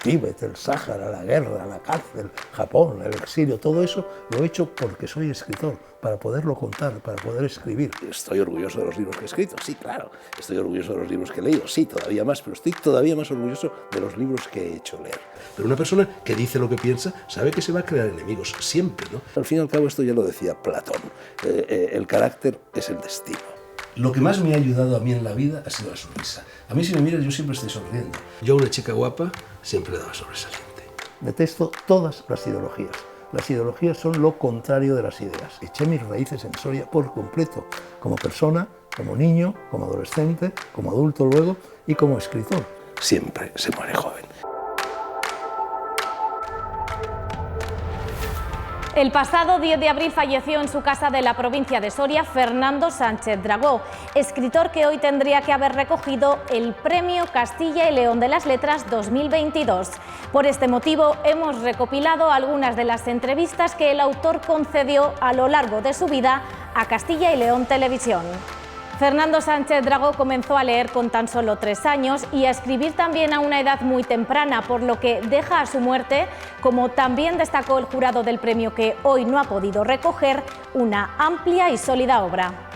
Tíbet, el Sáhara, la guerra, la cárcel, Japón, el exilio, todo eso lo he hecho porque soy escritor, para poderlo contar, para poder escribir. Estoy orgulloso de los libros que he escrito, sí, claro. Estoy orgulloso de los libros que he leído, sí, todavía más, pero estoy todavía más orgulloso de los libros que he hecho leer. Pero una persona que dice lo que piensa sabe que se va a crear enemigos siempre, ¿no? Al fin y al cabo, esto ya lo decía Platón, el carácter es el destino. Lo que más me ha ayudado a mí en la vida ha sido la sonrisa. A mí, si me miras, yo siempre estoy sonriendo. Yo a una chica guapa siempre le daba sobresaliente. Detesto todas las ideologías. Las ideologías son lo contrario de las ideas. Eché mis raíces en Soria por completo, como persona, como niño, como adolescente, como adulto luego y como escritor. Siempre se muere joven. El pasado 10 de abril falleció en su casa de la provincia de Soria Fernando Sánchez Dragó, escritor que hoy tendría que haber recogido el Premio Castilla y León de las Letras 2022. Por este motivo hemos recopilado algunas de las entrevistas que el autor concedió a lo largo de su vida a Castilla y León Televisión. Fernando Sánchez Dragó comenzó a leer con tan solo 3 años y a escribir también a una edad muy temprana, por lo que deja a su muerte, como también destacó el jurado del premio que hoy no ha podido recoger, una amplia y sólida obra.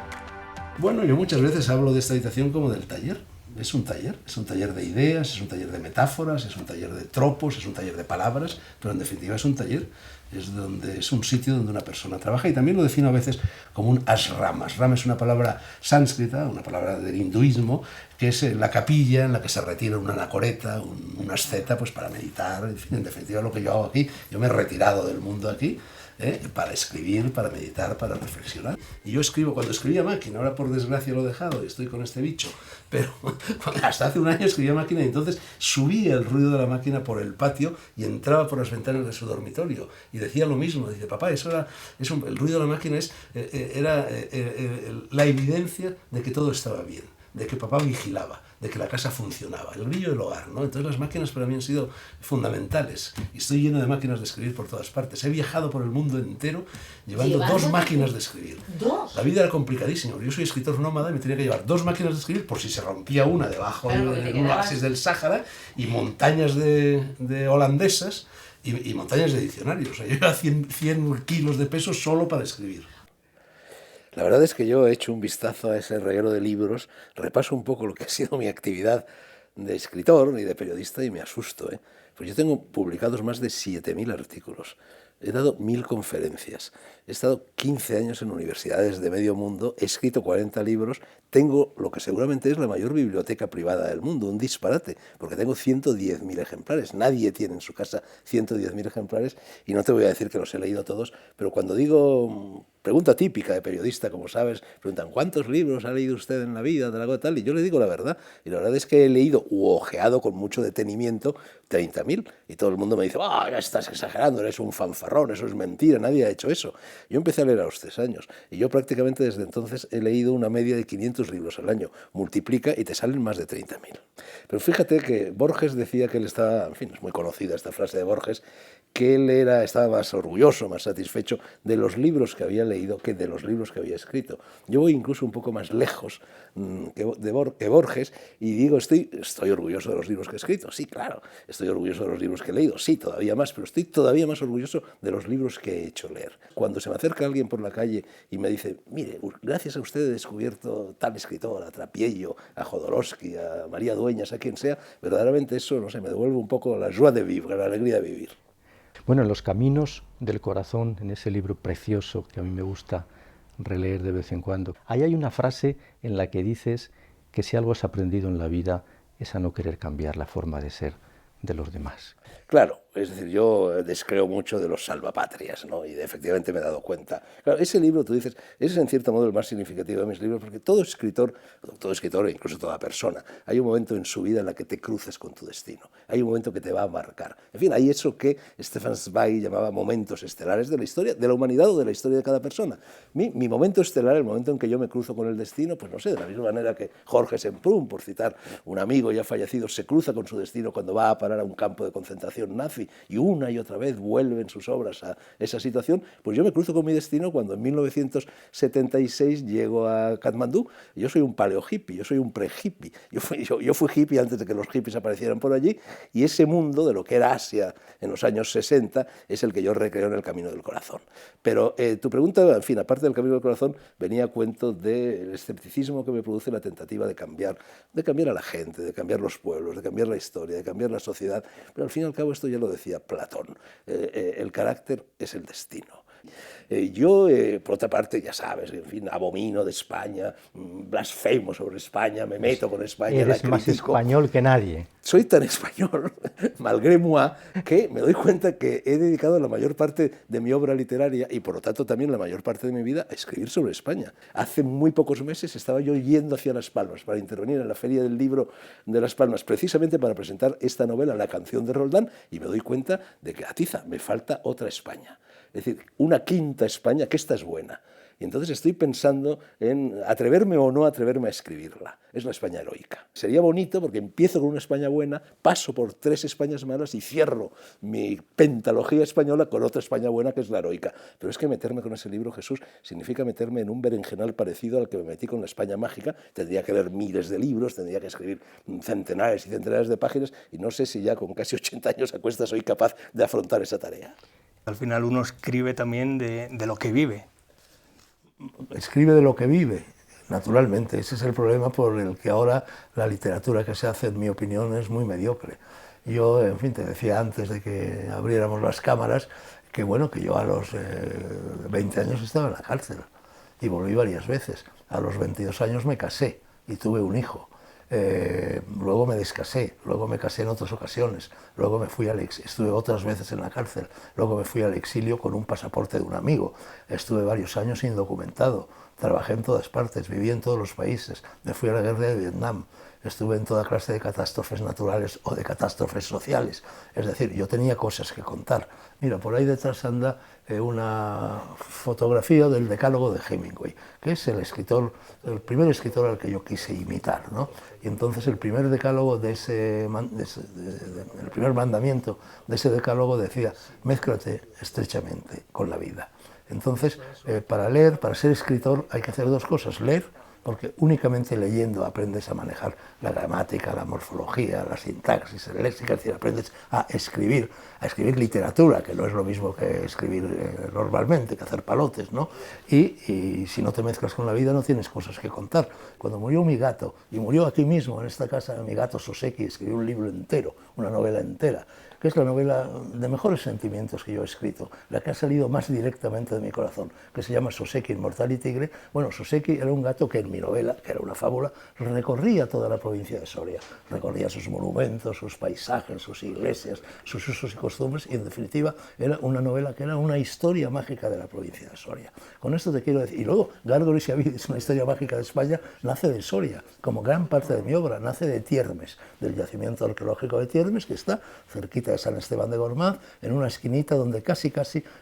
Bueno, yo muchas veces hablo de esta habitación como del taller. Es un taller de ideas, es un taller de metáforas, es un taller de tropos, es un taller de palabras, pero en definitiva es un taller. Es un sitio donde una persona trabaja, y también lo defino a veces como un ashram. Ashram es una palabra sánscrita, una palabra del hinduismo, que es la capilla en la que se retira un anacoreta, un asceta, pues para meditar. En definitiva, lo que yo hago aquí, yo me he retirado del mundo aquí, para escribir, para meditar, para reflexionar. Y yo escribo, cuando escribía a máquina, ahora por desgracia lo he dejado y estoy con este bicho, pero hasta hace un año escribía a máquina, y entonces subía el ruido de la máquina por el patio y entraba por las ventanas de su dormitorio y decía lo mismo. Dice, papá, el ruido de la máquina era la evidencia de que todo estaba bien, de que papá vigilaba, de que la casa funcionaba, el brillo del hogar, ¿no? Entonces las máquinas para mí han sido fundamentales, y estoy lleno de máquinas de escribir por todas partes. He viajado por el mundo entero llevando 2 máquinas de escribir. ¿2? La vida era complicadísima. Yo soy escritor nómada y me tenía que llevar 2 máquinas de escribir por si se rompía una debajo de un oasis del Sáhara, y montañas de holandesas y montañas de diccionarios. O sea, yo iba 100 kilos de peso solo para escribir. La verdad es que yo he hecho un vistazo a ese reguero de libros, repaso un poco lo que ha sido mi actividad de escritor y de periodista, y me asusto, ¿eh? Pues yo tengo publicados más de 7.000 artículos, he dado 1.000 conferencias, he estado 15 años en universidades de medio mundo, he escrito 40 libros, tengo lo que seguramente es la mayor biblioteca privada del mundo, un disparate, porque tengo 110.000 ejemplares. Nadie tiene en su casa 110.000 ejemplares, y no te voy a decir que los he leído todos, pero cuando digo, pregunta típica de periodista, como sabes, preguntan, ¿cuántos libros ha leído usted en la vida? Tal, y yo le digo la verdad, y la verdad es que he leído u ojeado con mucho detenimiento 30.000, y todo el mundo me dice, ya estás exagerando, eres un fanfarrón, eso es mentira, nadie ha hecho eso. Yo empecé a leer a los 3 años, y yo prácticamente desde entonces he leído una media de 500 libros al año. Multiplica y te salen más de 30.000. Pero fíjate que Borges decía que él estaba, en fin, es muy conocida esta frase de Borges, que él estaba más orgulloso, más satisfecho de los libros que había leído que de los libros que había escrito. Yo voy incluso un poco más lejos que Borges, y digo, estoy orgulloso de los libros que he escrito, sí, claro. Estoy orgulloso de los libros que he leído, sí, todavía más, pero estoy todavía más orgulloso de los libros que he hecho leer. Cuando se me acerca alguien por la calle y me dice, mire, gracias a usted he descubierto tal escritor, a Trapiello, a Jodorowsky, a María Dueñas, a quien sea, verdaderamente eso, no sé, me devuelve un poco la joie de vivre, la alegría de vivir. Bueno, en Los Caminos del Corazón, en ese libro precioso que a mí me gusta releer de vez en cuando, ahí hay una frase en la que dices que si algo has aprendido en la vida es a no querer cambiar la forma de ser de los demás. Claro, es decir, yo descreo mucho de los salvapatrias, ¿no? Y efectivamente me he dado cuenta. Claro, ese libro, tú dices, ese es en cierto modo el más significativo de mis libros, porque todo escritor, e incluso toda persona, hay un momento en su vida en la que te cruzas con tu destino, hay un momento que te va a marcar. En fin, hay eso que Stefan Zweig llamaba momentos estelares de la historia, de la humanidad o de la historia de cada persona. Mi momento estelar, el momento en que yo me cruzo con el destino, pues no sé, de la misma manera que Jorge Semprún, por citar un amigo ya fallecido, se cruza con su destino cuando va a parar a un campo de concentración nazi, Delphi, y una y otra vez vuelven sus obras a esa situación, pues yo me cruzo con mi destino cuando en 1976 llego a Katmandú. Yo soy un paleo hippie, yo soy un pre-hippie, yo fui hippie antes de que los hippies aparecieran por allí, y ese mundo de lo que era Asia en los años 60 es el que yo recreo en El Camino del Corazón. Pero tu pregunta, en fin, aparte del Camino del Corazón, venía a cuento del escepticismo que me produce la tentativa de cambiar a la gente, de cambiar los pueblos, de cambiar la historia, de cambiar la sociedad. Pero al fin y al cabo esto ya lo decía Platón, el carácter es el destino. Yo, por otra parte, ya sabes, en fin, abomino de España, blasfemo sobre España, me meto con España, eres la más critico. español que nadie. Soy tan español, malgré moi, que me doy cuenta que he dedicado la mayor parte de mi obra literaria y por lo tanto también la mayor parte de mi vida a escribir sobre España. Hace muy pocos meses estaba yo yendo hacia Las Palmas para intervenir en la Feria del Libro de Las Palmas, precisamente para presentar esta novela, La canción de Roldán, y me doy cuenta de que, atiza, me falta otra España. Es decir, una quinta España, que esta es buena. Y entonces estoy pensando en atreverme o no atreverme a escribirla. Es la España heroica. Sería bonito porque empiezo con una España buena, paso por 3 Españas malas y cierro mi pentalogía española con otra España buena, que es la heroica. Pero es que meterme con ese libro, Jesús, significa meterme en un berenjenal parecido al que me metí con la España mágica. Tendría que leer miles de libros, tendría que escribir centenares y centenares de páginas y no sé si ya con casi 80 años a cuestas soy capaz de afrontar esa tarea. Al final uno escribe también de lo que vive. Escribe de lo que vive, naturalmente. Ese es el problema por el que ahora la literatura que se hace, en mi opinión, es muy mediocre. Yo, en fin, te decía antes de que abriéramos las cámaras que, bueno, que yo a los 20 años estaba en la cárcel y volví varias veces. A los 22 años me casé y tuve un hijo. Luego me descasé, luego me casé en otras ocasiones, luego me fui estuve otras veces en la cárcel, luego me fui al exilio con un pasaporte de un amigo, estuve varios años indocumentado, trabajé en todas partes, viví en todos los países, me fui a la guerra de Vietnam, estuve en toda clase de catástrofes naturales o de catástrofes sociales, es decir, yo tenía cosas que contar. Mira, por ahí detrás anda una fotografía del decálogo de Hemingway, que es el primer escritor al que yo quise imitar, ¿no? Y entonces el primer decálogo el primer mandamiento de ese decálogo decía: mézclate estrechamente con la vida. Entonces, para ser escritor hay que hacer 2 cosas: leer, porque únicamente leyendo aprendes a manejar la gramática, la morfología, la sintaxis, el léxico, es decir, aprendes a escribir literatura, que no es lo mismo que escribir normalmente, que hacer palotes, ¿no? Y si no te mezclas con la vida no tienes cosas que contar. Cuando murió mi gato, y murió aquí mismo, en esta casa, mi gato Soseki, escribió un libro entero, una novela entera, que es la novela de mejores sentimientos que yo he escrito, la que ha salido más directamente de mi corazón, que se llama Soseki, Inmortal y Tigre. Bueno, Soseki era un gato que en mi novela, que era una fábula, recorría toda la provincia de Soria, recorría sus monumentos, sus paisajes, sus iglesias, sus usos y costumbres, y en definitiva era una novela que era una historia mágica de la provincia de Soria. Con esto te quiero decir, y luego Gárgoles y Avidis, una historia mágica de España, nace de Soria, como gran parte de mi obra, nace de Tiermes, del yacimiento arqueológico de Tiermes, que está cerquita de San Esteban de Gormaz, en una esquinita donde casi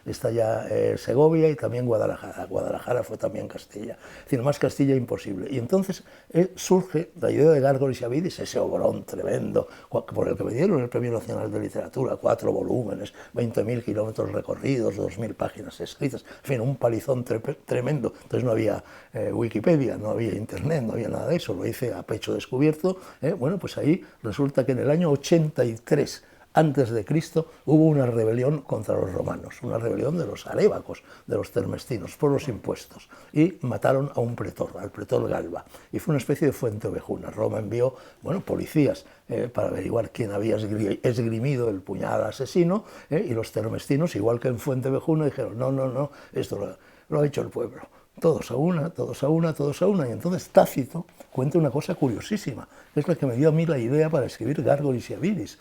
está ya Segovia y también Guadalajara. Guadalajara fue también Castilla, es decir, más Castilla imposible. Y entonces surge la idea de Gárgoles y Avidis, ese obrón tremendo, por el que me dieron el Premio Nacional de Literatura, 4 volúmenes, 20.000 kilómetros recorridos, 2.000 páginas escritas, en fin, un palizón tremendo. Entonces no había Wikipedia, no había Internet, no había nada de eso, lo hice a pecho descubierto. Bueno, pues ahí resulta que en el año 83 antes de Cristo hubo una rebelión contra los romanos, una rebelión de los arébacos, de los termestinos, por los impuestos, y mataron a un pretor, al pretor Galba, y fue una especie de fuente ovejuna. Roma envió, bueno, policías para averiguar quién había esgrimido el puñal asesino, y los termestinos, igual que en Fuente Ovejuna, dijeron: no, esto lo ha hecho el pueblo. Todos a una, todos a una, todos a una. Y entonces Tácito cuenta una cosa curiosísima, que es la que me dio a mí la idea para escribir Gárgoles y Avidis.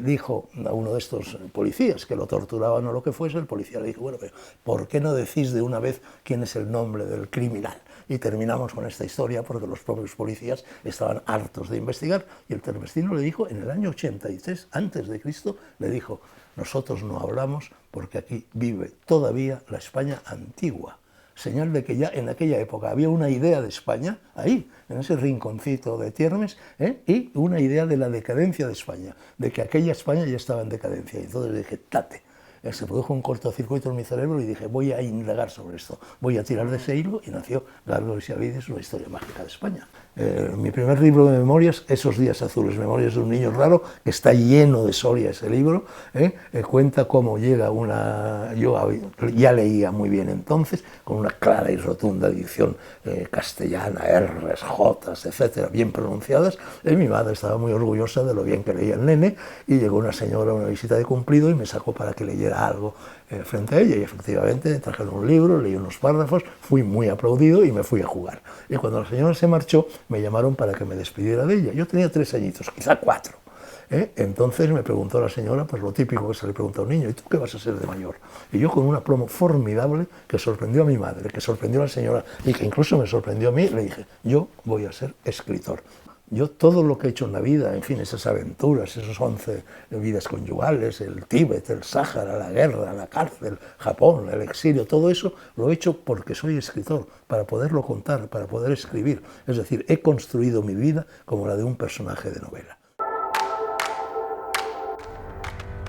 Dijo a uno de estos policías que lo torturaban o lo que fuese, el policía le dijo: bueno, pero ¿por qué no decís de una vez quién es el nombre del criminal? Y terminamos con esta historia porque los propios policías estaban hartos de investigar, y el termestino le dijo, en el año 83 antes de Cristo, le dijo: nosotros no hablamos porque aquí vive todavía la España antigua. señal de que ya en aquella época había una idea de España, ahí, en ese rinconcito de Tiermes, y una idea de la decadencia de España, de que aquella España ya estaba en decadencia. Y entonces dije, tate. Se produjo un cortocircuito en mi cerebro y dije, voy a indagar sobre esto, voy a tirar de ese hilo, y nació Gárgoles y Avides, una historia mágica de España. Mi primer libro de memorias, Esos días azules, memorias de un niño raro, que está lleno de Soria ese libro, cuenta cómo llega una... Yo ya leía muy bien entonces, con una clara y rotunda dicción castellana, R's, J's, etcétera, bien pronunciadas. Mi madre estaba muy orgullosa de lo bien que leía el nene, y llegó una señora a una visita de cumplido y me sacó para que leyera algo frente a ella, y efectivamente trajeron un libro, leí unos párrafos, fui muy aplaudido y me fui a jugar. Y cuando la señora se marchó, me llamaron para que me despidiera de ella. Yo tenía 3 añitos, quizá 4. Entonces me preguntó la señora, pues lo típico que se le pregunta a un niño, ¿y tú qué vas a ser de mayor? Y yo, con un aplomo formidable que sorprendió a mi madre, que sorprendió a la señora y que incluso me sorprendió a mí, le dije, yo voy a ser escritor. Yo todo lo que he hecho en la vida, en fin, esas aventuras, esos 11 vidas conyugales, el Tíbet, el Sáhara, la guerra, la cárcel, Japón, el exilio, todo eso lo he hecho porque soy escritor, para poderlo contar, para poder escribir. Es decir, he construido mi vida como la de un personaje de novela.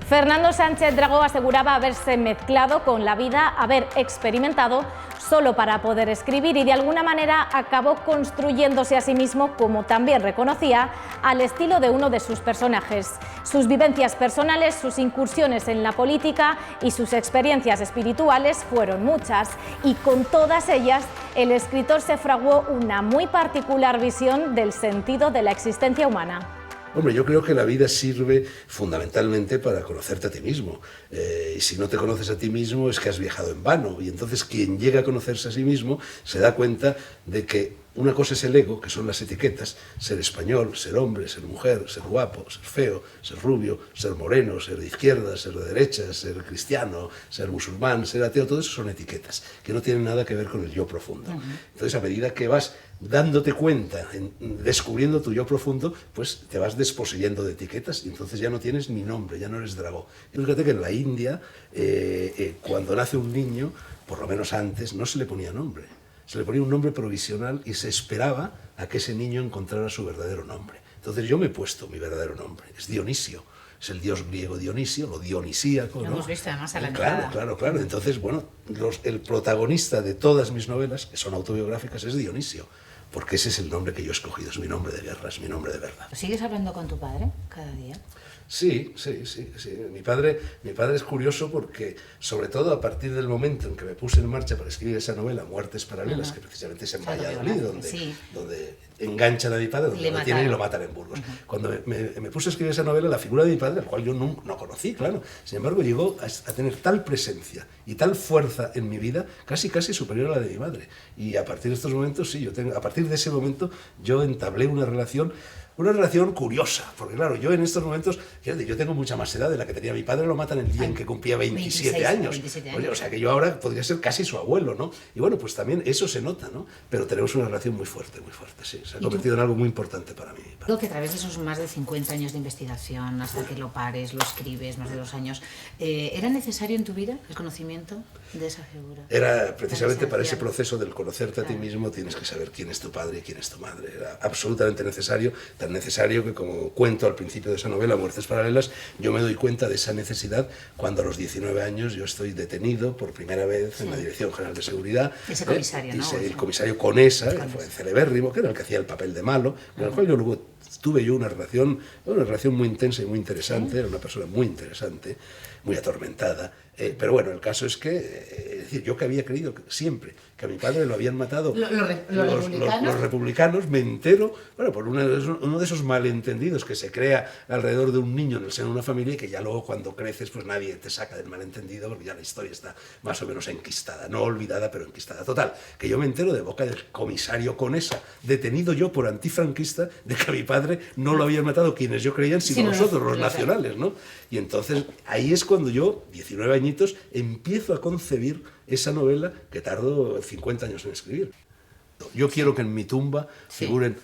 Fernando Sánchez Dragó aseguraba haberse mezclado con la vida, haber experimentado solo para poder escribir, y de alguna manera acabó construyéndose a sí mismo, como también reconocía, al estilo de uno de sus personajes. Sus vivencias personales, sus incursiones en la política y sus experiencias espirituales fueron muchas, y con todas ellas el escritor se fraguó una muy particular visión del sentido de la existencia humana. Hombre, yo creo que la vida sirve fundamentalmente para conocerte a ti mismo. Y si no te conoces a ti mismo es que has viajado en vano. Y entonces quien llega a conocerse a sí mismo se da cuenta de que una cosa es el ego, que son las etiquetas, ser español, ser hombre, ser mujer, ser guapo, ser feo, ser rubio, ser moreno, ser de izquierda, ser de derecha, ser cristiano, ser musulmán, ser ateo, todo eso son etiquetas, que no tienen nada que ver con el yo profundo. Entonces, a medida que vas dándote cuenta, descubriendo tu yo profundo, pues te vas desposeyendo de etiquetas y entonces ya no tienes ni nombre, ya no eres Dragó. Y fíjate que en la India, cuando nace un niño, por lo menos antes, no se le ponía nombre. Se le ponía un nombre provisional y se esperaba a que ese niño encontrara su verdadero nombre. Entonces yo me he puesto mi verdadero nombre, es Dionisio. Es el dios griego Dionisio, lo dionisíaco, ¿no? Lo hemos visto además a la entrada. Claro. Entonces, bueno, el protagonista de todas mis novelas, que son autobiográficas, es Dionisio, porque ese es el nombre que yo he escogido, es mi nombre de guerra, es mi nombre de verdad. ¿Sigues hablando con tu padre cada día? Sí. Mi padre es curioso porque, sobre todo a partir del momento en que me puse en marcha para escribir esa novela, Muertes Paralelas, que precisamente es en Valladolid, donde enganchan a mi padre, donde lo detienen y lo matan en Burgos. Cuando me puse a escribir esa novela, la figura de mi padre, al cual yo no conocí, claro, sin embargo llegó a tener tal presencia y tal fuerza en mi vida, casi superior a la de mi madre. Y a partir de estos momentos, a partir de ese momento, yo entablé una relación curiosa, porque claro, yo en estos momentos, yo tengo mucha más edad de la que tenía mi padre, lo matan el día en que cumplía 27 años. Oye, o sea que yo ahora podría ser casi su abuelo, ¿no? Y bueno, pues también eso se nota, ¿no? Pero tenemos una relación muy fuerte, sí. Se ha convertido en algo muy importante para mí. Creo que a través de esos más de 50 años de investigación, hasta que lo pares, lo escribes, más de 2 años, ¿era necesario en tu vida el conocimiento de esa figura? Era precisamente para ese proceso del conocerte a ti mismo, tienes que saber quién es tu padre y quién es tu madre. Era absolutamente necesario, tan necesario que, como cuento al principio de esa novela, Muertes Paralelas, yo me doy cuenta de esa necesidad cuando a los 19 años yo estoy detenido por primera vez en la Dirección General de Seguridad. Ese comisario, ¿no? El comisario Conesa, que fue celebérrimo, que era el que hacía el papel de malo, con el cual yo luego tuve una relación muy intensa y muy interesante. Era una persona muy interesante, muy atormentada. Pero bueno, el caso es que, es decir, yo que había creído siempre que a mi padre lo habían matado los republicanos, me entero, bueno, por uno de esos malentendidos que se crea alrededor de un niño en el seno de una familia, y que ya luego cuando creces pues nadie te saca del malentendido, porque ya la historia está más o menos enquistada, no olvidada, pero enquistada. Total, que yo me entero de boca del comisario Conesa, detenido yo por antifranquista, de que a mi padre no lo habían matado quienes yo creían, sino nosotros, los nacionales, ¿no? Y entonces ahí es cuando yo, 19 añitos, empiezo a concebir esa novela que tardo 50 años en escribir. Yo quiero que en mi tumba figuren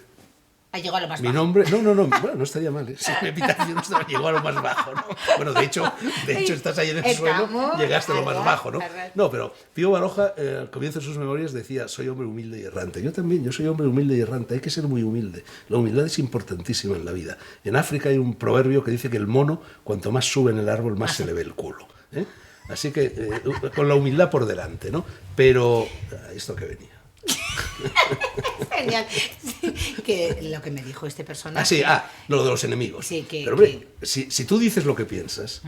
Ha llegado a lo más Mi bajo. nombre, bueno, no estaría mal, ¿eh? Si mi epitafio no estaba, llegó a lo más bajo, ¿no? Bueno, de hecho estás ahí en el suelo, llegaste a lo más bajo, ¿no? No, pero Pío Baroja, al comienzo de sus memorias, decía, soy hombre humilde y errante. Yo también, yo soy hombre humilde y errante, hay que ser muy humilde. La humildad es importantísima en la vida. En África hay un proverbio que dice que el mono, cuanto más sube en el árbol, más se le ve el culo, ¿eh? Así que con la humildad por delante, ¿no? Pero, esto que venía. Genial. Que lo que me dijo este personaje. Lo de los enemigos. Sí, pero hombre, si tú dices lo que piensas,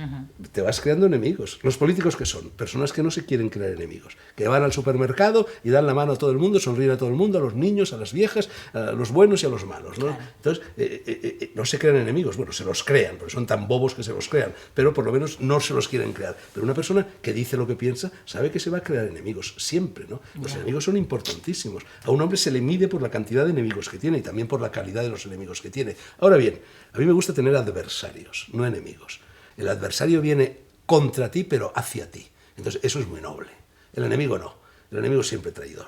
te vas creando enemigos. Los políticos, ¿qué son? Personas que no se quieren crear enemigos, que van al supermercado y dan la mano a todo el mundo, sonríen a todo el mundo, a los niños, a las viejas, a los buenos y a los malos, ¿no? Claro. Entonces, no se crean enemigos. Bueno, se los crean, porque son tan bobos que se los crean, pero por lo menos no se los quieren crear. Pero una persona que dice lo que piensa sabe que se va a crear enemigos siempre, ¿no? Los enemigos son importantísimos. A un hombre se le mide por la cantidad de enemigos que tiene y también por la calidad de los enemigos que tiene. Ahora bien, a mí me gusta tener adversarios, no enemigos. El adversario viene contra ti, pero hacia ti. Entonces, eso es muy noble. El enemigo no. El enemigo es siempre traidor.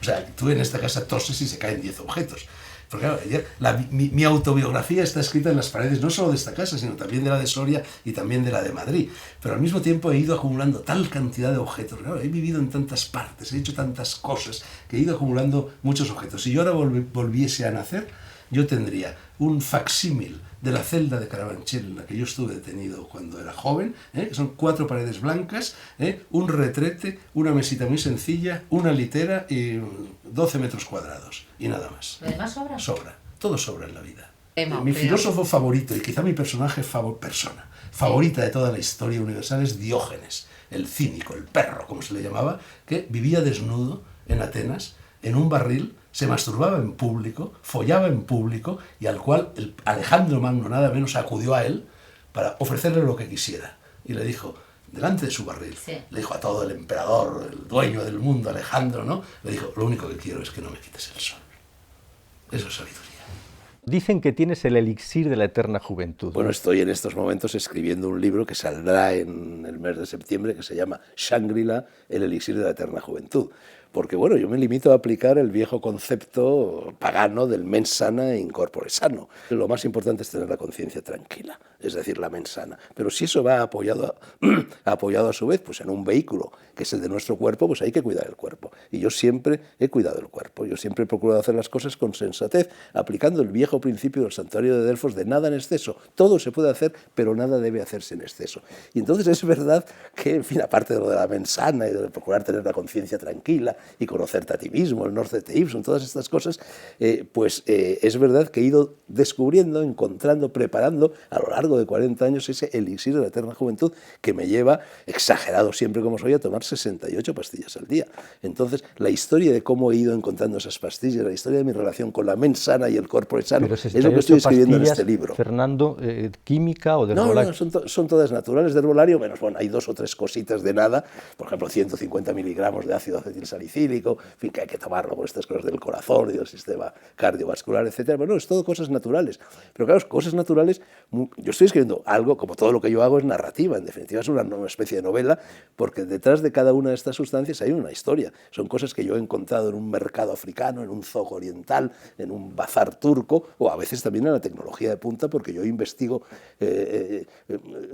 O sea, tú en esta casa toses y se caen 10 objetos. Porque claro, mi autobiografía está escrita en las paredes no solo de esta casa, sino también de la de Soria y también de la de Madrid. Pero al mismo tiempo he ido acumulando tal cantidad de objetos. Claro, he vivido en tantas partes, he hecho tantas cosas, que he ido acumulando muchos objetos. Si yo ahora volviese a nacer, yo tendría un facsímil de la celda de Carabanchel en la que yo estuve detenido cuando era joven, que son 4 paredes blancas, un retrete, una mesita muy sencilla, una litera y 12 metros cuadrados, y nada más. ¿Lo demás sobra? Sobra, todo sobra en la vida. Mi filósofo favorito, y quizá mi personaje favorita de toda la historia universal es Diógenes, el cínico, el perro, como se le llamaba, que vivía desnudo en Atenas, en un barril, se masturbaba en público, follaba en público, y al cual Alejandro Magno nada menos acudió a él para ofrecerle lo que quisiera. Y le dijo, delante de su barril, le dijo a todo el emperador, el dueño del mundo, Alejandro, ¿no? Le dijo, lo único que quiero es que no me quites el sol. Eso es sabiduría. Dicen que tienes el elixir de la eterna juventud. Bueno, estoy en estos momentos escribiendo un libro que saldrá en el mes de septiembre, que se llama Shangri-La, el elixir de la eterna juventud. Porque, bueno, yo me limito a aplicar el viejo concepto pagano del mens sana in corpore sano. Lo más importante es tener la conciencia tranquila, es decir, la mens sana. Pero si eso va apoyado a su vez pues en un vehículo, que es el de nuestro cuerpo, pues hay que cuidar el cuerpo. Y yo siempre he cuidado el cuerpo. Yo siempre he procurado hacer las cosas con sensatez, aplicando el viejo principio del santuario de Delfos de nada en exceso. Todo se puede hacer, pero nada debe hacerse en exceso. Y entonces es verdad que, en fin, aparte de lo de la mens sana y de procurar tener la conciencia tranquila, y conocerte a ti mismo, el Norte de Ibsen, todas estas cosas, es verdad que he ido descubriendo, encontrando, preparando a lo largo de 40 años ese elixir de la eterna juventud que me lleva, exagerado siempre como soy, a tomar 68 pastillas al día. Entonces, la historia de cómo he ido encontrando esas pastillas, la historia de mi relación con la mens sana y el cuerpo sano, es lo que estoy escribiendo en este libro. Fernando, ¿química o de herbolario? No, son todas naturales de herbolario, menos, bueno, hay 2 o 3 cositas de nada, por ejemplo, 150 miligramos de ácido acetilsalicílico, en fin, que hay que tomarlo por estas cosas del corazón y del sistema cardiovascular, etc. Bueno, es todo cosas naturales. Pero claro, cosas naturales, yo estoy escribiendo algo, como todo lo que yo hago es narrativa, en definitiva es una especie de novela, porque detrás de cada una de estas sustancias hay una historia. Son cosas que yo he encontrado en un mercado africano, en un zoo oriental, en un bazar turco, o a veces también en la tecnología de punta, porque yo investigo, es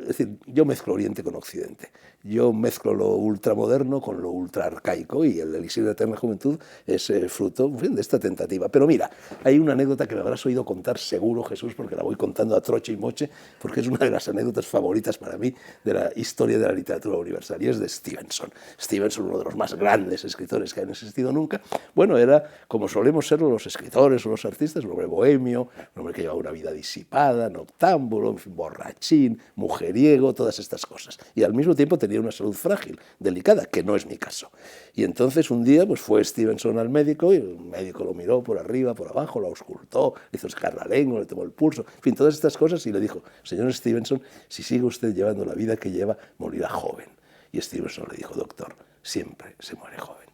decir, yo mezclo Oriente con Occidente. Yo mezclo lo ultramoderno con lo ultra arcaico, y el elixir de la eterna juventud es fruto, en fin, de esta tentativa. Pero mira, hay una anécdota que me habrás oído contar seguro, Jesús, porque la voy contando a troche y moche, porque es una de las anécdotas favoritas para mí de la historia de la literatura universal, y es de Stevenson. Stevenson, uno de los más grandes escritores que han existido nunca, bueno, era, como solemos serlo los escritores o los artistas, un hombre bohemio, un hombre que llevaba una vida disipada, noctámbulo, en fin, borrachín, mujeriego, todas estas cosas. Y al mismo tiempo tenía una salud frágil, delicada, que no es mi caso. Y entonces un día pues fue Stevenson al médico, y el médico lo miró por arriba, por abajo, lo auscultó, le hizo sacar la lengua, le tomó el pulso, en fin, todas estas cosas, y le dijo, señor Stevenson, si sigue usted llevando la vida que lleva, morirá joven. Y Stevenson le dijo, doctor, siempre se muere joven.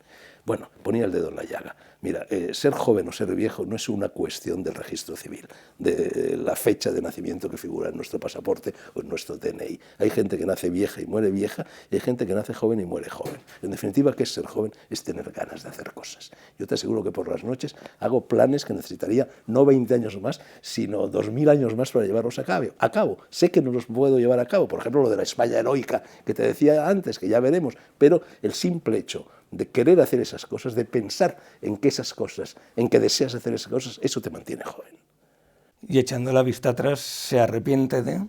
Bueno, ponía el dedo en la llaga. Mira, ser joven o ser viejo no es una cuestión del registro civil, de la fecha de nacimiento que figura en nuestro pasaporte o en nuestro DNI. Hay gente que nace vieja y muere vieja, y hay gente que nace joven y muere joven. En definitiva, ¿qué es ser joven? Es tener ganas de hacer cosas. Yo te aseguro que por las noches hago planes que necesitaría no 20 años más, sino 2000 años más para llevarlos a cabo. Sé que no los puedo llevar a cabo, por ejemplo, lo de la España heroica que te decía antes, que ya veremos, pero el simple hecho de querer hacer esas cosas, de pensar en que esas cosas, en que deseas hacer esas cosas, eso te mantiene joven. Y echando la vista atrás, ¿se arrepiente de...?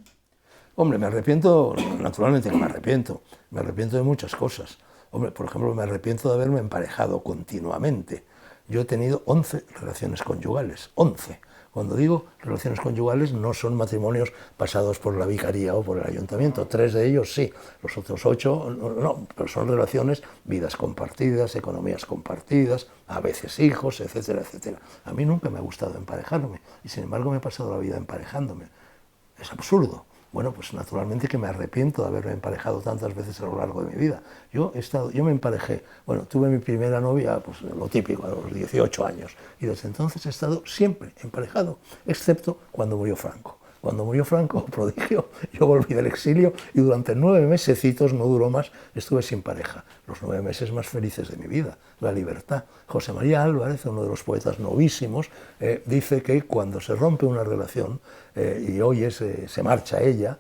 Hombre, me arrepiento, naturalmente que me arrepiento de muchas cosas. Hombre, por ejemplo, me arrepiento de haberme emparejado continuamente. Yo he tenido 11 relaciones conyugales, 11. Cuando digo relaciones conyugales, no son matrimonios pasados por la vicaría o por el ayuntamiento. 3 de ellos sí, los otros 8 no, pero son relaciones, vidas compartidas, economías compartidas, a veces hijos, etcétera, etcétera. A mí nunca me ha gustado emparejarme y sin embargo me he pasado la vida emparejándome. Es absurdo. Bueno, pues naturalmente que me arrepiento de haberme emparejado tantas veces a lo largo de mi vida. Yo me emparejé, bueno, tuve mi primera novia, pues lo típico, a los 18 años, y desde entonces he estado siempre emparejado, excepto cuando murió Franco. Cuando murió Franco, prodigio, yo volví del exilio y durante 9 mesecitos, no duró más, estuve sin pareja. Los 9 meses más felices de mi vida, la libertad. José María Álvarez, uno de los poetas novísimos, dice que cuando se rompe una relación y hoy se marcha ella,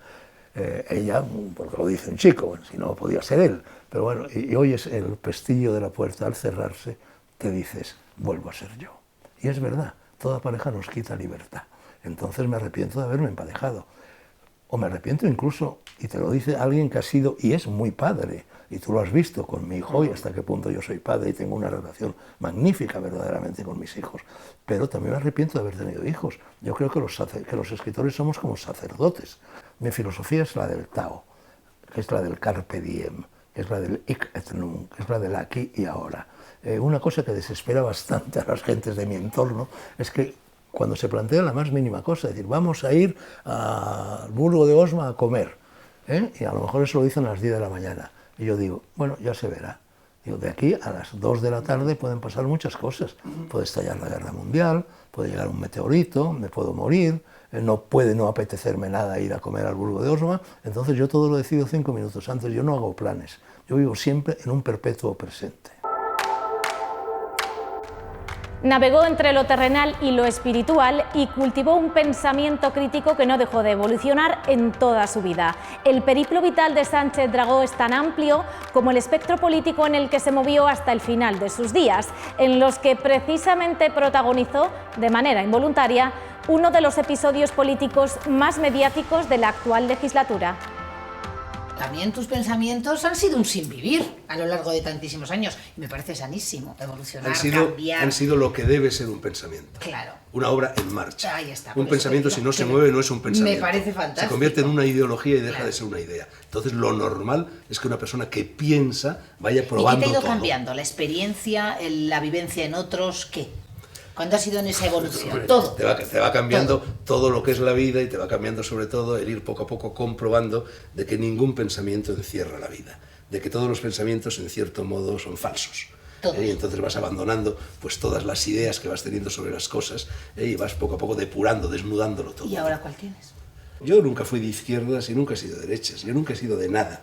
porque lo dice un chico, bueno, si no podía ser él, pero bueno, y oyes el pestillo de la puerta al cerrarse, te dices, vuelvo a ser yo. Y es verdad, toda pareja nos quita libertad. Entonces me arrepiento de haberme emparejado. O me arrepiento incluso, y te lo dice alguien que ha sido y es muy padre, y tú lo has visto con mi hijo y hasta qué punto yo soy padre y tengo una relación magnífica verdaderamente con mis hijos. Pero también me arrepiento de haber tenido hijos. Yo creo que los escritores somos como sacerdotes. Mi filosofía es la del Tao, que es la del Carpe Diem, que es la del Hic et Nunc, que es la del aquí y ahora. Una cosa que desespera bastante a las gentes de mi entorno es que cuando se plantea la más mínima cosa, es decir, vamos a ir al Burgo de Osma a comer, y a lo mejor eso lo dicen a las 10 de la mañana, y yo digo, bueno, ya se verá. Digo, de aquí a las 2 de la tarde pueden pasar muchas cosas. Puede estallar la guerra mundial, puede llegar un meteorito, me puedo morir, no puede no apetecerme nada ir a comer al Burgo de Osma, entonces yo todo lo decido 5 minutos antes, yo no hago planes, yo vivo siempre en un perpetuo presente. Navegó entre lo terrenal y lo espiritual y cultivó un pensamiento crítico que no dejó de evolucionar en toda su vida. El periplo vital de Sánchez Dragó es tan amplio como el espectro político en el que se movió hasta el final de sus días, en los que precisamente protagonizó, de manera involuntaria, uno de los episodios políticos más mediáticos de la actual legislatura. También tus pensamientos han sido un sinvivir a lo largo de tantísimos años. Y me parece sanísimo evolucionar, cambiar. Han sido lo que debe ser un pensamiento. Claro. Una obra en marcha. Ahí está. Un pensamiento, si no se mueve, no es un pensamiento. Me parece fantástico. Se convierte en una ideología y deja de ser una idea. Entonces, lo normal es que una persona que piensa vaya probando todo. ¿Y qué te ha ido cambiando? ¿La experiencia, la vivencia en otros? ¿Qué? ¿Cuándo has sido en esa evolución? Todo. Te va cambiando todo lo que es la vida y te va cambiando sobre todo el ir poco a poco comprobando de que ningún pensamiento encierra la vida, de que todos los pensamientos en cierto modo son falsos. Y entonces vas abandonando pues todas las ideas que vas teniendo sobre las cosas y vas poco a poco depurando, desnudándolo todo. ¿Y ahora cuál tienes? Yo nunca fui de izquierdas y nunca he sido de derechas, yo nunca he sido de nada.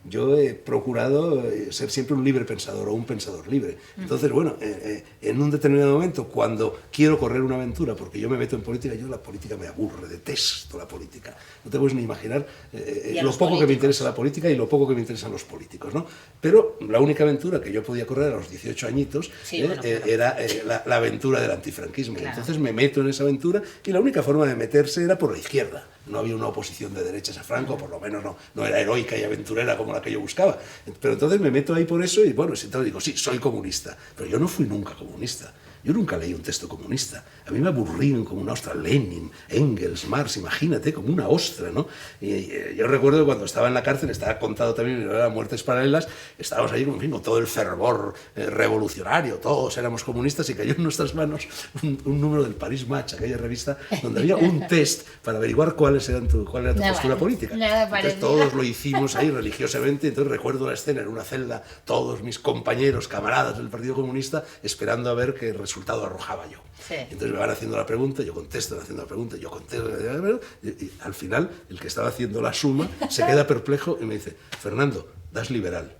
Yo he procurado ser siempre un libre pensador o un pensador libre. Entonces, bueno, en un determinado momento, cuando quiero correr una aventura, porque yo me meto en política, yo la política me aburre, detesto la política. No te puedes ni imaginar lo poco que me interesa la política y lo poco que me interesan los políticos, ¿no? Pero la única aventura que yo podía correr a los 18 añitos era la aventura del antifranquismo. Claro. Entonces me meto en esa aventura y la única forma de meterse era por la izquierda. No había una oposición de derechas a Franco, por lo menos no era heroica y aventurera como la que yo buscaba. Pero entonces me meto ahí por eso y bueno, entonces digo, sí, soy comunista. Pero yo no fui nunca comunista. Yo nunca leí un texto comunista. A mí me aburrían como una ostra Lenin, Engels, Marx, imagínate, como una ostra, ¿no? Y yo recuerdo que cuando estaba en la cárcel, estaba contado también en las Muertes Paralelas, estábamos ahí con todo el fervor revolucionario, todos éramos comunistas y cayó en nuestras manos un número del Paris Match, aquella revista, donde había un test para averiguar cuál era tu postura política. Entonces todos lo hicimos ahí religiosamente, entonces recuerdo la escena en una celda, todos mis compañeros, camaradas del Partido Comunista, esperando a ver que resultado arrojaba yo. Sí. Entonces me van haciendo la pregunta, yo contesto, van haciendo la pregunta, yo contesto, y al final el que estaba haciendo la suma se queda perplejo y me dice, Fernando, das liberal.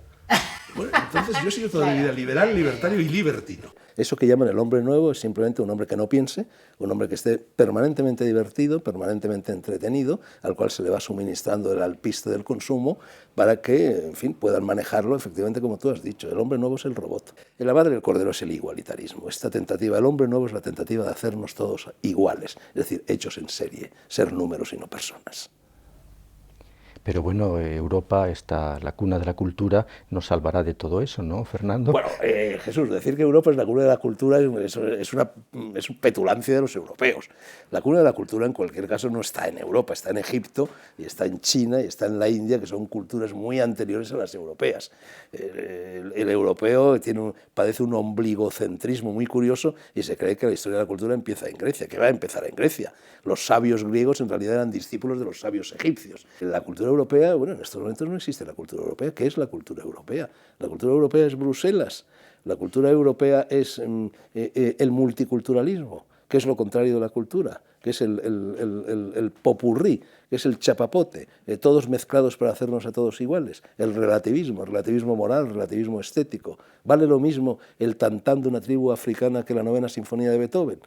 Bueno, entonces yo he sido toda mi vida liberal, libertario y libertino. Eso que llaman el hombre nuevo es simplemente un hombre que no piense, un hombre que esté permanentemente divertido, permanentemente entretenido, al cual se le va suministrando el alpiste del consumo para que, en fin, puedan manejarlo efectivamente como tú has dicho. El hombre nuevo es el robot. La madre del cordero es el igualitarismo. Esta tentativa, el hombre nuevo es la tentativa de hacernos todos iguales, es decir, hechos en serie, ser números y no personas. Pero bueno, Europa, la cuna de la cultura, nos salvará de todo eso, ¿no, Fernando? Bueno, Jesús, decir que Europa es la cuna de la cultura es una petulancia de los europeos. La cuna de la cultura, en cualquier caso, no está en Europa, está en Egipto, y está en China, y está en la India, que son culturas muy anteriores a las europeas. El europeo padece un ombligocentrismo muy curioso y se cree que la historia de la cultura empieza en Grecia, que va a empezar en Grecia. Los sabios griegos en realidad eran discípulos de los sabios egipcios. La cultura europea, bueno, en estos momentos no existe la cultura europea. ¿Qué es la cultura europea? La cultura europea es Bruselas. La cultura europea es el multiculturalismo, que es lo contrario de la cultura, que es el popurrí, que es el chapapote, todos mezclados para hacernos a todos iguales, el relativismo moral, el relativismo estético. ¿Vale lo mismo el tantán de una tribu africana que la 9ª sinfonía de Beethoven?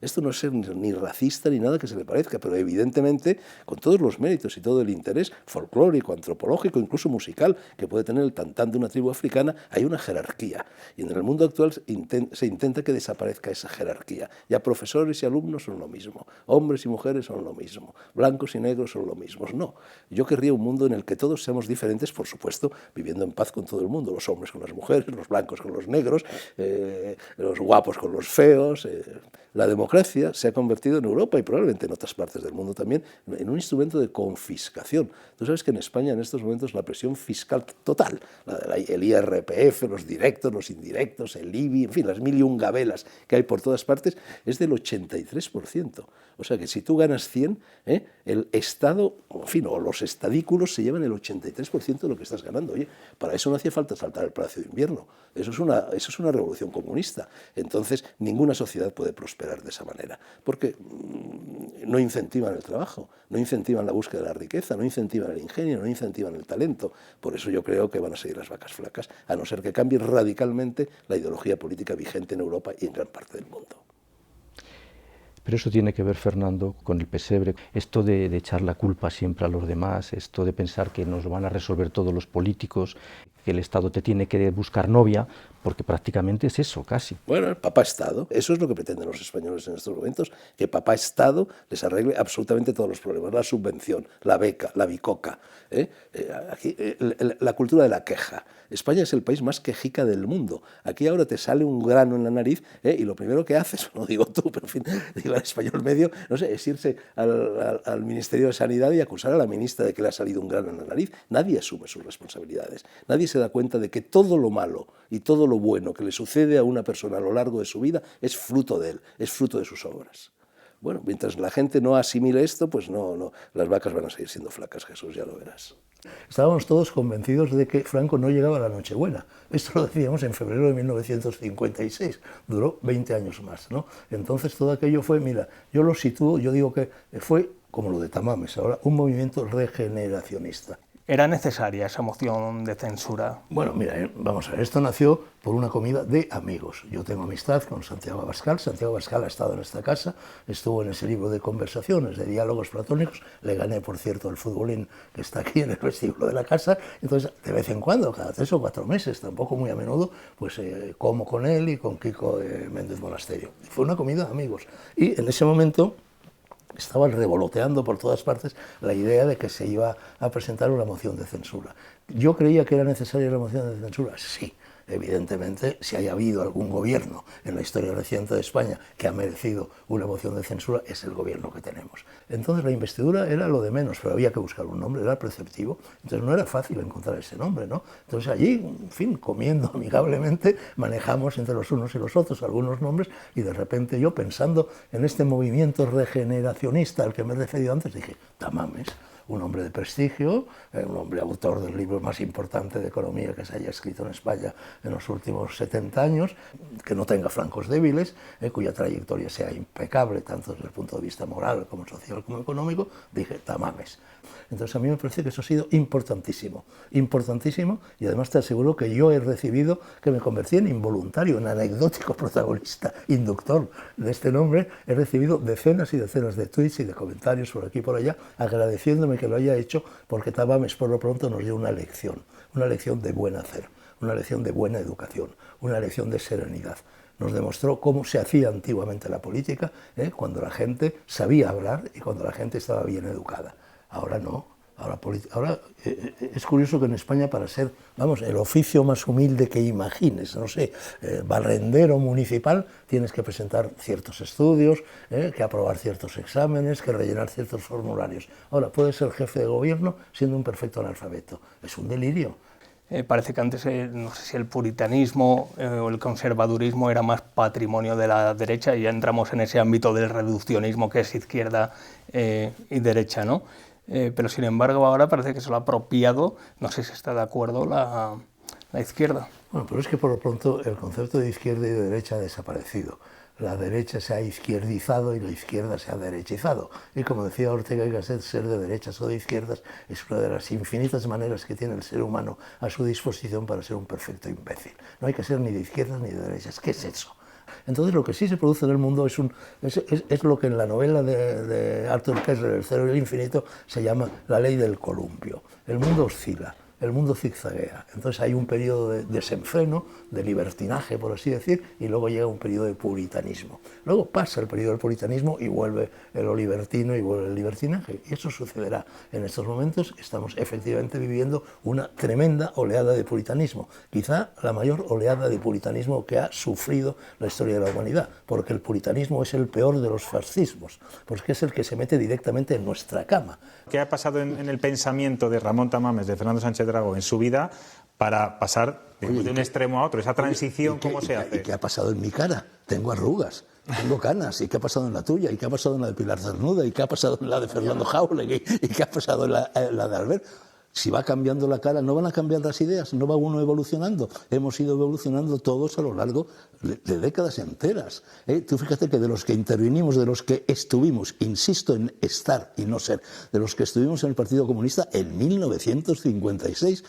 Esto no es ser ni racista ni nada que se le parezca, pero evidentemente, con todos los méritos y todo el interés folclórico, antropológico, incluso musical, que puede tener el tantán de una tribu africana, hay una jerarquía. Y en el mundo actual se intenta que desaparezca esa jerarquía. Ya profesores y alumnos son lo mismo, hombres y mujeres son lo mismo, blancos y negros son lo mismo. No, yo querría un mundo en el que todos seamos diferentes, por supuesto, viviendo en paz con todo el mundo, los hombres con las mujeres, los blancos con los negros, los guapos con los feos. La democracia se ha convertido en Europa y probablemente en otras partes del mundo también en un instrumento de confiscación. Tú sabes que en España en estos momentos la presión fiscal total, el IRPF, los directos, los indirectos, el IBI, en fin, las mil y un gabelas que hay por todas partes, es del 83%. O sea que si tú ganas 100, el Estado, en fin, o los estadículos se llevan el 83% de lo que estás ganando. Oye, para eso no hacía falta saltar el Palacio de Invierno. Eso es una revolución comunista. Entonces, ninguna sociedad puede prosperar de esa manera, porque no incentivan el trabajo, no incentivan la búsqueda de la riqueza, no incentivan el ingenio, no incentivan el talento. Por eso yo creo que van a seguir las vacas flacas, a no ser que cambie radicalmente la ideología política vigente en Europa y en gran parte del mundo. Pero eso tiene que ver, Fernando, con el pesebre. Esto de echar la culpa siempre a los demás, esto de pensar que nos van a resolver todos los políticos, que el Estado te tiene que buscar novia, porque prácticamente es eso, casi. Bueno, el papá Estado, eso es lo que pretenden los españoles en estos momentos, que papá Estado les arregle absolutamente todos los problemas, la subvención, la beca, la bicoca, aquí, la cultura de la queja. España es el país más quejica del mundo. Aquí ahora te sale un grano en la nariz y lo primero que haces, no digo tú, pero en fin, digo al español medio, no sé, es irse al Ministerio de Sanidad y acusar a la ministra de que le ha salido un grano en la nariz. Nadie asume sus responsabilidades. Nadie se da cuenta de que todo lo malo y todo lo bueno que le sucede a una persona a lo largo de su vida es fruto de él, es fruto de sus obras. Bueno, mientras la gente no asimile esto, pues no, las vacas van a seguir siendo flacas, Jesús, ya lo verás. Estábamos todos convencidos de que Franco no llegaba a la Nochebuena. Esto lo decíamos en febrero de 1956, duró 20 años más, ¿no? Entonces todo aquello fue, mira, yo lo sitúo, yo digo que fue, como lo de Tamames ahora, un movimiento regeneracionista. ¿Era necesaria esa moción de censura? Bueno, mira, vamos a ver, esto nació por una comida de amigos. Yo tengo amistad con Santiago Abascal. Santiago Abascal ha estado en esta casa, estuvo en ese libro de conversaciones, de diálogos platónicos. Le gané, por cierto, el futbolín que está aquí en el vestíbulo de la casa. Entonces, de vez en cuando, cada 3 o 4 meses, tampoco muy a menudo, pues como con él y con Kiko Méndez Monasterio. Fue una comida de amigos. Y en ese momento estaba revoloteando por todas partes la idea de que se iba a presentar una moción de censura. ¿Yo creía que era necesaria la moción de censura? Sí. Evidentemente, si haya habido algún gobierno en la historia reciente de España que ha merecido una moción de censura, es el gobierno que tenemos. Entonces la investidura era lo de menos, pero había que buscar un nombre, era preceptivo, entonces no era fácil encontrar ese nombre, ¿no? Entonces allí, en fin, comiendo amigablemente, manejamos entre los unos y los otros algunos nombres y de repente yo, pensando en este movimiento regeneracionista al que me he referido antes, dije, Tamames. un hombre de prestigio, un hombre autor del libro más importante de economía que se haya escrito en España en los últimos 70 años, que no tenga flancos débiles, cuya trayectoria sea impecable, tanto desde el punto de vista moral como social como económico. Dije, Tamames. Entonces a mí me parece que eso ha sido importantísimo, importantísimo, y además te aseguro que yo he recibido, que me convertí en involuntario, en anecdótico protagonista, inductor de este nombre, he recibido decenas y decenas de tweets y de comentarios por aquí y por allá, agradeciéndome que lo haya hecho, porque Tamames por lo pronto nos dio una lección de buen hacer, una lección de buena educación, una lección de serenidad. Nos demostró cómo se hacía antiguamente la política, cuando la gente sabía hablar y cuando la gente estaba bien educada. Ahora no. Ahora es curioso que en España, para ser, vamos, el oficio más humilde que imagines, no sé, barrendero municipal, tienes que presentar ciertos estudios, que aprobar ciertos exámenes, que rellenar ciertos formularios. Ahora, puedes ser jefe de gobierno siendo un perfecto analfabeto. Es un delirio. Parece que antes, no sé si el puritanismo o el conservadurismo era más patrimonio de la derecha, y ya entramos en ese ámbito del reduccionismo que es izquierda y derecha, ¿no? Pero sin embargo ahora parece que se lo ha apropiado, no sé si está de acuerdo la izquierda. Bueno, pero es que por lo pronto el concepto de izquierda y de derecha ha desaparecido. La derecha se ha izquierdizado y la izquierda se ha derechizado. Y como decía Ortega y Gasset, ser de derechas o de izquierdas es una de las infinitas maneras que tiene el ser humano a su disposición para ser un perfecto imbécil. No hay que ser ni de izquierdas ni de derechas. ¿Qué es eso? Entonces lo que sí se produce en el mundo es lo que en la novela de Arthur Koestler, El cero y el infinito, se llama la ley del columpio. El mundo oscila, el mundo zigzaguea. Entonces hay un periodo de desenfreno, de libertinaje, por así decir, y luego llega un periodo de puritanismo. Luego pasa el periodo del puritanismo y vuelve lo libertino y vuelve el libertinaje. Y eso sucederá. En estos momentos estamos efectivamente viviendo una tremenda oleada de puritanismo. Quizá la mayor oleada de puritanismo que ha sufrido la historia de la humanidad, porque el puritanismo es el peor de los fascismos, porque es el que se mete directamente en nuestra cama. ¿Qué ha pasado en el pensamiento de Ramón Tamames, de Fernando Sánchez Dragó, en su vida para pasar de un extremo a otro? Esa transición, ¿cómo se hace? ¿Y qué ha pasado en mi cara? Tengo arrugas, tengo canas. ¿Y qué ha pasado en la tuya? ¿Y qué ha pasado en la de Pilar Cernuda? ¿Y qué ha pasado en la de Fernando Jauregui? ¿Y qué ha pasado en la de Albert? Si va cambiando la cara, ¿no van a cambiar las ideas? ¿No va uno evolucionando? Hemos ido evolucionando todos a lo largo de décadas enteras. Tú fíjate que de los que intervinimos, de los que estuvimos, insisto en estar y no ser, de los que estuvimos en el Partido Comunista en 1956,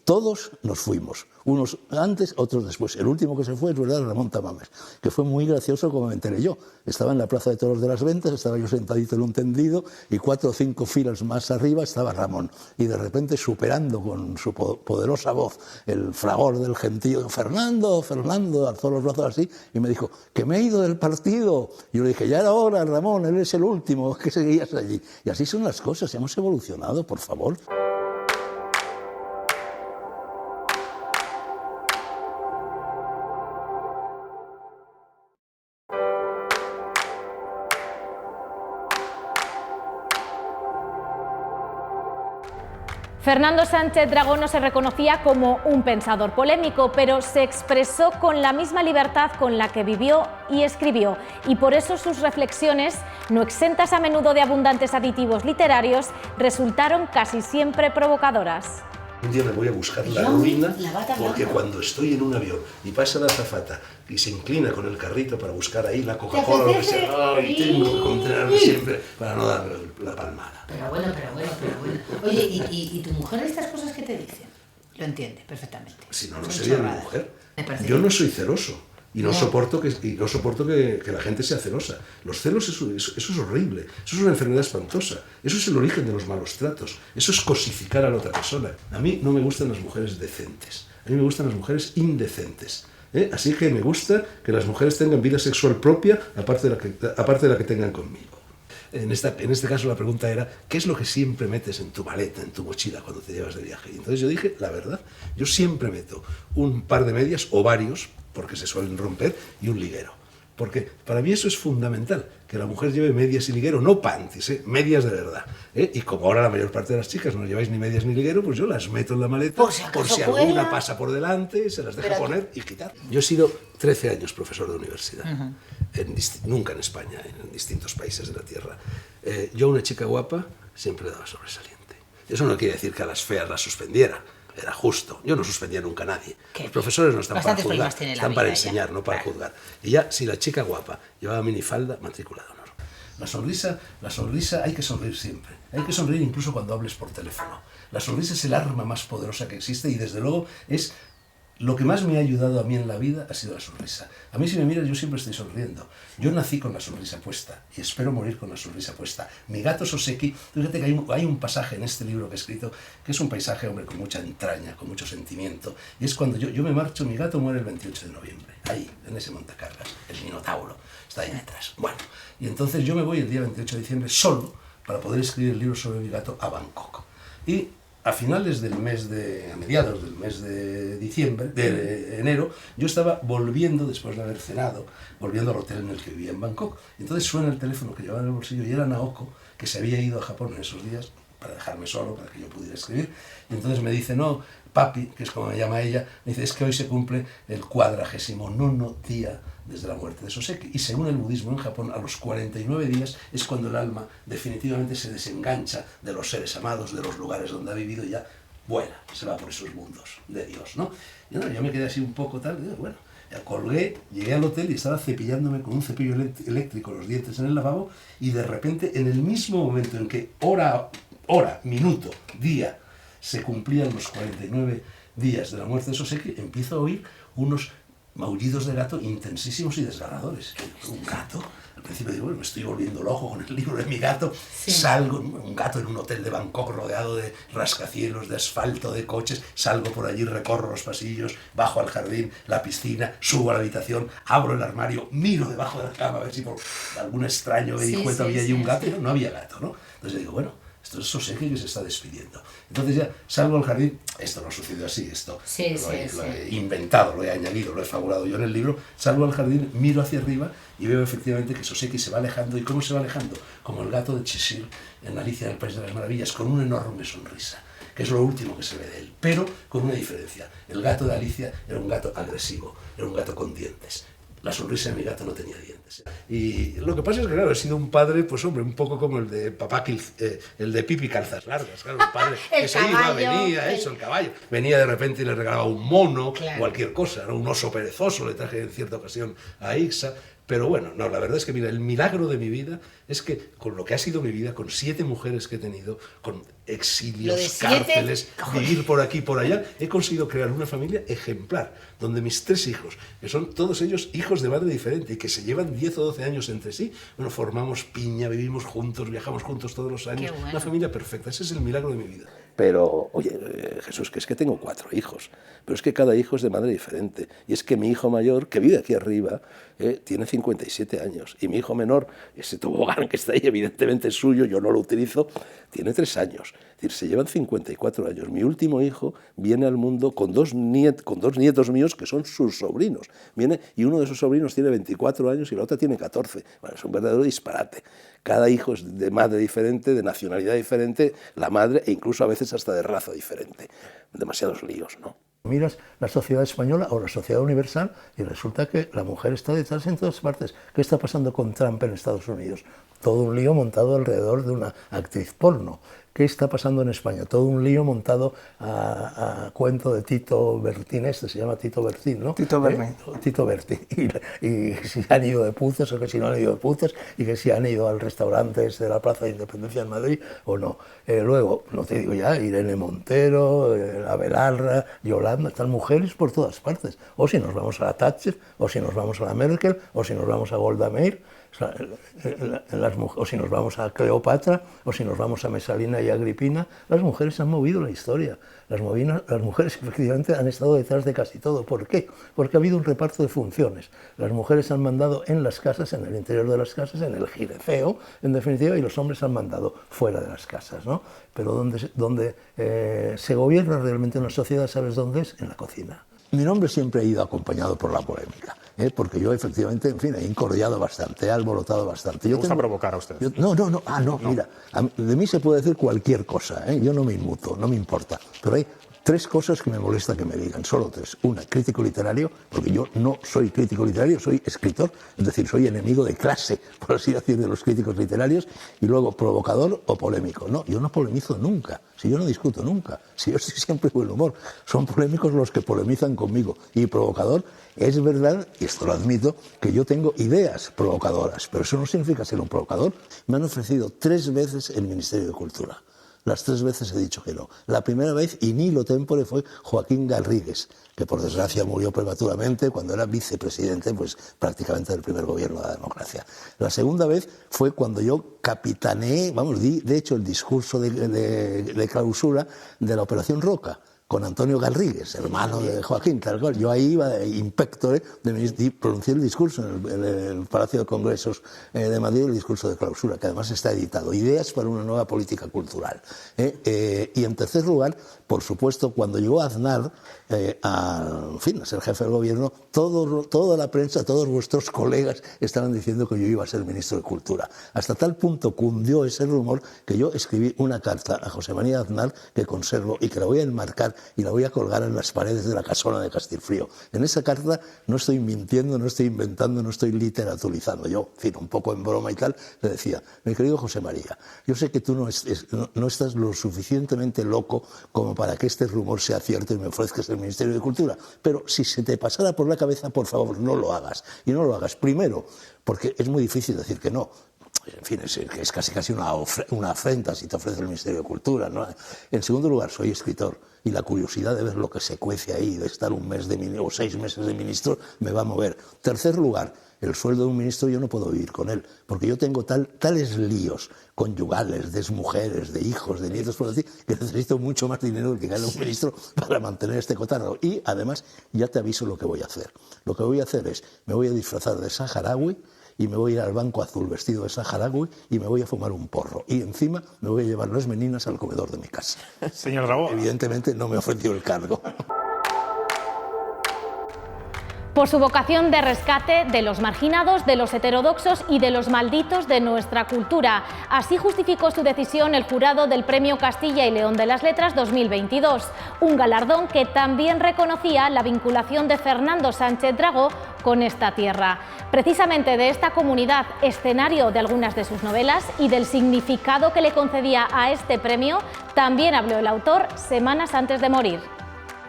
todos nos fuimos, unos antes, otros después. El último que se fue es verdad, Ramón Tamames, que fue muy gracioso como me enteré yo. Estaba en la Plaza de Toros de las Ventas, estaba yo sentadito en un tendido y 4 o 5 filas más arriba estaba Ramón. Y de repente, superando con su poderosa voz el fragor del gentío, Fernando, Fernando, alzó los brazos así y me dijo, que me he ido del partido. Y yo le dije, ya era hora, Ramón, él es el último, que seguías allí. Y así son las cosas, hemos evolucionado, por favor. Fernando Sánchez Dragó no se reconocía como un pensador polémico, pero se expresó con la misma libertad con la que vivió y escribió, y por eso sus reflexiones, no exentas a menudo de abundantes aditivos literarios, resultaron casi siempre provocadoras. Un día me voy a buscar la ruina, porque cuando estoy en un avión y pasa la azafata y se inclina con el carrito para buscar ahí la Coca-Cola o lo que sea, y tengo que contenerme siempre para no dar la palmada. Pero bueno. Oye, ¿y tu mujer estas cosas que te dicen? Lo entiende perfectamente. Si no, no sería mi mujer. Yo no soy celoso. Y no soporto que la gente sea celosa. Los celos, eso es horrible. Eso es una enfermedad espantosa. Eso es el origen de los malos tratos. Eso es cosificar a la otra persona. A mí no me gustan las mujeres decentes. A mí me gustan las mujeres indecentes. Así que me gusta que las mujeres tengan vida sexual propia, aparte de la que tengan conmigo. En este caso la pregunta era, ¿qué es lo que siempre metes en tu maleta, en tu mochila cuando te llevas de viaje? Y entonces yo dije, la verdad, yo siempre meto un par de medias o varios, porque se suelen romper, y un liguero. Porque para mí eso es fundamental, que la mujer lleve medias y liguero, no panties, medias de verdad. Y como ahora la mayor parte de las chicas no lleváis ni medias ni liguero, pues yo las meto en la maleta por si alguna pasa por delante, se las dejo poner y quitar. Yo he sido 13 años profesor de universidad, nunca en España, en distintos países de la Tierra. Yo a una chica guapa siempre le daba sobresaliente. Eso no quiere decir que a las feas las suspendiera. Era justo. Yo no suspendía nunca a nadie. Los profesores no están para juzgar, están para enseñar, no para juzgar. Y ya, si la chica guapa llevaba minifalda, matrícula de honor. La sonrisa hay que sonreír siempre. Hay que sonreír incluso cuando hables por teléfono. La sonrisa es el arma más poderosa que existe y desde luego es lo que más me ha ayudado a mí en la vida ha sido la sonrisa. A mí si me miras yo siempre estoy sonriendo. Yo nací con la sonrisa puesta y espero morir con la sonrisa puesta. Mi gato Soseki, fíjate que hay un pasaje en este libro que he escrito que es un paisaje, hombre, con mucha entraña, con mucho sentimiento. Y es cuando yo me marcho, mi gato muere el 28 de noviembre, ahí, en ese montacargas, el Minotauro, está ahí detrás. Bueno, y entonces yo me voy el día 28 de diciembre solo para poder escribir el libro sobre mi gato a Bangkok. Y a mediados del mes de diciembre, de enero, yo estaba volviendo, después de haber cenado, volviendo al hotel en el que vivía en Bangkok. Entonces suena el teléfono que llevaba en el bolsillo y era Naoko, que se había ido a Japón en esos días para dejarme solo, para que yo pudiera escribir. Y entonces me dice, no, papi, que es como me llama ella, me dice, es que hoy se cumple el 49º día desde la muerte de Soseki. Y según el budismo en Japón, a los 49 días es cuando el alma definitivamente se desengancha de los seres amados, de los lugares donde ha vivido y ya vuela, se va por esos mundos de Dios, ¿no? Y yo me quedé así un poco tal, y digo, bueno, ya colgué, llegué al hotel y estaba cepillándome con un cepillo eléctrico los dientes en el lavabo y de repente, en el mismo momento en que hora, minuto, día, se cumplían los 49 días de la muerte de Soseki, empiezo a oír unos maullidos de gato intensísimos y desgarradores. ¿Un gato? Al principio digo, bueno, me estoy volviendo loco con el libro de mi gato. Sí. Salgo, un gato en un hotel de Bangkok rodeado de rascacielos, de asfalto, de coches. Salgo por allí, recorro los pasillos, bajo al jardín, la piscina, subo a la habitación, abro el armario, miro debajo de la cama a ver si por algún extraño vericueto había allí un gato. No había gato, ¿no? Entonces digo, bueno, esto es Soseki que se está despidiendo. Entonces ya salgo al jardín, esto no sucedió así, esto lo he inventado, lo he añadido, lo he fabulado yo en el libro, salgo al jardín, miro hacia arriba y veo efectivamente que Soseki se va alejando. ¿Y cómo se va alejando? Como el gato de Cheshire en Alicia en el País de las Maravillas, con una enorme sonrisa, que es lo último que se ve de él, pero con una diferencia. El gato de Alicia era un gato agresivo, era un gato con dientes. La sonrisa de mi gato no tenía dientes. Y lo que pasa es que, claro, he sido un padre, pues hombre, un poco como el de papá, el de Pipi Calzas Largas, claro, un padre que se iba, venía, el caballo. Venía de repente y le regalaba un mono, cualquier cosa, ¿no? Un oso perezoso, le traje en cierta ocasión a Ixa. Pero bueno, no, la verdad es que, mira, el milagro de mi vida es que con lo que ha sido mi vida, con 7 mujeres que he tenido, con exilios, cárceles, vivir por aquí y por allá, he conseguido crear una familia ejemplar, donde mis 3 hijos, que son todos ellos hijos de madre diferente y que se llevan 10 o 12 años entre sí, bueno, formamos piña, vivimos juntos, viajamos juntos todos los años, una familia perfecta, ese es el milagro de mi vida. Pero, oye, Jesús, que es que tengo 4 hijos, pero es que cada hijo es de madre diferente. Y es que mi hijo mayor, que vive aquí arriba, tiene 57 años. Y mi hijo menor, ese tobogán que está ahí, evidentemente es suyo, yo no lo utilizo, tiene 3 años. Es decir, se llevan 54 años. Mi último hijo viene al mundo con dos nietos míos que son sus sobrinos. Viene, y uno de sus sobrinos tiene 24 años y la otra tiene 14. Bueno, es un verdadero disparate. Cada hijo es de madre diferente, de nacionalidad diferente, la madre, e incluso a veces hasta de raza diferente. Demasiados líos, ¿no? Miras la sociedad española o la sociedad universal y resulta que la mujer está detrás en todas partes. ¿Qué está pasando con Trump en Estados Unidos? Todo un lío montado alrededor de una actriz porno. ¿Qué está pasando en España? Todo un lío montado a cuento de Tito Bertín, se llama Tito Bertín, ¿no? Tito Bertín. Tito Bertín. Y si han ido de puces o que si no han ido de puces y que si han ido al restaurante de la Plaza de Independencia en Madrid o no. Luego, no te digo ya, Irene Montero, Abelarra, Yolanda, están mujeres por todas partes. O si nos vamos a la Thatcher, o si nos vamos a la Merkel, o si nos vamos a Golda Meir, o si nos vamos a Cleopatra, o si nos vamos a Mesalina y Agripina, las mujeres han movido la historia. Las mujeres efectivamente han estado detrás de casi todo. ¿Por qué? Porque ha habido un reparto de funciones. Las mujeres han mandado en las casas, en el interior de las casas, en el gireceo, en definitiva, y los hombres han mandado fuera de las casas, ¿no? Pero donde se gobierna realmente una sociedad, ¿sabes dónde es? En la cocina. mi nombre siempre ha ido acompañado por la polémica, porque yo efectivamente, en fin, he incordiado bastante, he alborotado bastante. ¿Le gusta provocar a usted? No, mira, de mí se puede decir cualquier cosa, yo no me inmuto, no me importa, pero hay 3 cosas que me molesta que me digan, solo 3. Una, crítico literario, porque yo no soy crítico literario, soy escritor, es decir, soy enemigo de clase, por así decir, de los críticos literarios, y luego provocador o polémico. No, yo no polemizo nunca, si yo no discuto nunca, si yo estoy siempre buen humor. Son polémicos los que polemizan conmigo. Y provocador, es verdad, y esto lo admito, que yo tengo ideas provocadoras, pero eso no significa ser un provocador. Me han ofrecido 3 veces el Ministerio de Cultura. Las 3 veces he dicho que no. La primera vez, in illo tempore, fue Joaquín Garrigues, que por desgracia murió prematuramente cuando era vicepresidente, pues prácticamente del primer gobierno de la democracia. La segunda vez fue cuando yo capitaneé, di de hecho el discurso de clausura de la Operación Roca, con Antonio Garrigues, hermano de Joaquín, tal cual. Yo ahí iba in pectore, pronuncié el discurso en el Palacio de Congresos de Madrid, el discurso de clausura, que además está editado, Ideas para una nueva política cultural. Y en tercer lugar, por supuesto, cuando llegó Aznar a ser jefe del gobierno, toda la prensa, todos vuestros colegas estaban diciendo que yo iba a ser ministro de Cultura. Hasta tal punto cundió ese rumor que yo escribí una carta a José María Aznar que conservo y que la voy a enmarcar y la voy a colgar en las paredes de la casona de Castilfrío. En esa carta no estoy mintiendo, no estoy inventando, no estoy literaturizando. Yo, en fin, un poco en broma y tal, le decía, mi querido José María, yo sé que tú no estás lo suficientemente loco como para que este rumor sea cierto y me ofrezcas el Ministerio de Cultura, pero si se te pasara por la cabeza, por favor, no lo hagas. Y no lo hagas, primero, porque es muy difícil decir que no. En fin, es casi una afrenta si te ofrece el Ministerio de Cultura, ¿no? En segundo lugar, soy escritor y la curiosidad de ver lo que se cuece ahí, de estar un mes o 6 meses de ministro, me va a mover. Tercer lugar, el sueldo de un ministro yo no puedo vivir con él, porque yo tengo tales líos conyugales, de mujeres, de hijos, de nietos, por decir, que necesito mucho más dinero del que gana un ministro para mantener este cotarro. Y además, ya te aviso lo que voy a hacer. Lo que voy a hacer es, me voy a disfrazar de saharaui, y me voy a ir al Banco Azul vestido de saharaui y me voy a fumar un porro. Y encima me voy a llevar las meninas al comedor de mi casa. Señor Dragó. Evidentemente no me ofreció el cargo. Por su vocación de rescate de los marginados, de los heterodoxos y de los malditos de nuestra cultura. Así justificó su decisión el jurado del Premio Castilla y León de las Letras 2022, un galardón que también reconocía la vinculación de Fernando Sánchez Dragó con esta tierra. Precisamente de esta comunidad, escenario de algunas de sus novelas y del significado que le concedía a este premio, también habló el autor semanas antes de morir.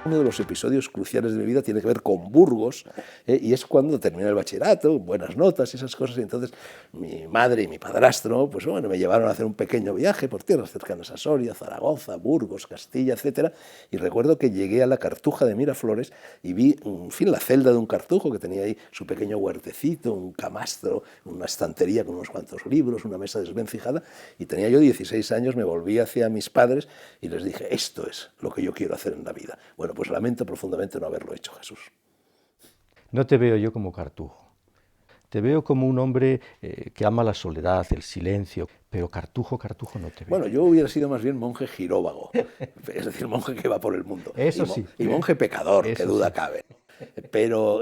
Uno de los episodios cruciales de mi vida tiene que ver con Burgos, y es cuando terminé el bachillerato, buenas notas y esas cosas, y entonces mi madre y mi padrastro pues bueno, me llevaron a hacer un pequeño viaje por tierras cercanas a Soria, Zaragoza, Burgos, Castilla, etc. Y recuerdo que llegué a la Cartuja de Miraflores y vi, en fin, la celda de un cartujo que tenía ahí su pequeño huertecito, un camastro, una estantería con unos cuantos libros, una mesa desvencijada, y tenía yo 16 años, me volví hacia mis padres y les dije, esto es lo que yo quiero hacer en la vida. Bueno, pues lamento profundamente no haberlo hecho, Jesús. No te veo yo como Cartujo. Te veo como un hombre que ama la soledad, el silencio, pero Cartujo no te veo. Bueno, yo hubiera sido más bien monje giróvago, es decir, monje que va por el mundo. Eso sí. Y monje pecador, Eso que duda sí. cabe. Pero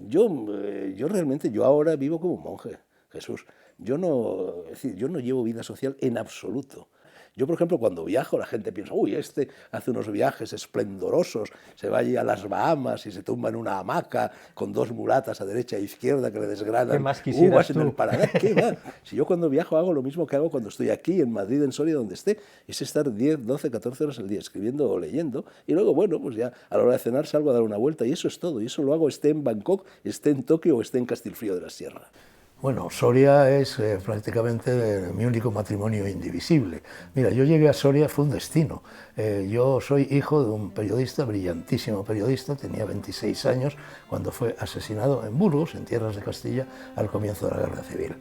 yo realmente, yo ahora vivo como un monje, Jesús. Yo no llevo vida social en absoluto. Yo, por ejemplo, cuando viajo, la gente piensa, uy, este hace unos viajes esplendorosos, se va allí a las Bahamas y se tumba en una hamaca con 2 mulatas a derecha e izquierda que le desgranan ¿Qué más quisieras uvas tú? en el Paraná. ¿Qué va? Si yo cuando viajo hago lo mismo que hago cuando estoy aquí, en Madrid, en Soria, donde esté, es estar 10, 12, 14 horas al día escribiendo o leyendo, y luego, bueno, pues ya a la hora de cenar salgo a dar una vuelta, y eso es todo. Y eso lo hago esté en Bangkok, esté en Tokio o esté en Castilfrío de la Sierra. Bueno, Soria es prácticamente mi único matrimonio indivisible. Mira, yo llegué a Soria, fue un destino. Yo soy hijo de un periodista, brillantísimo periodista, tenía 26 años cuando fue asesinado en Burgos, en tierras de Castilla, al comienzo de la Guerra Civil.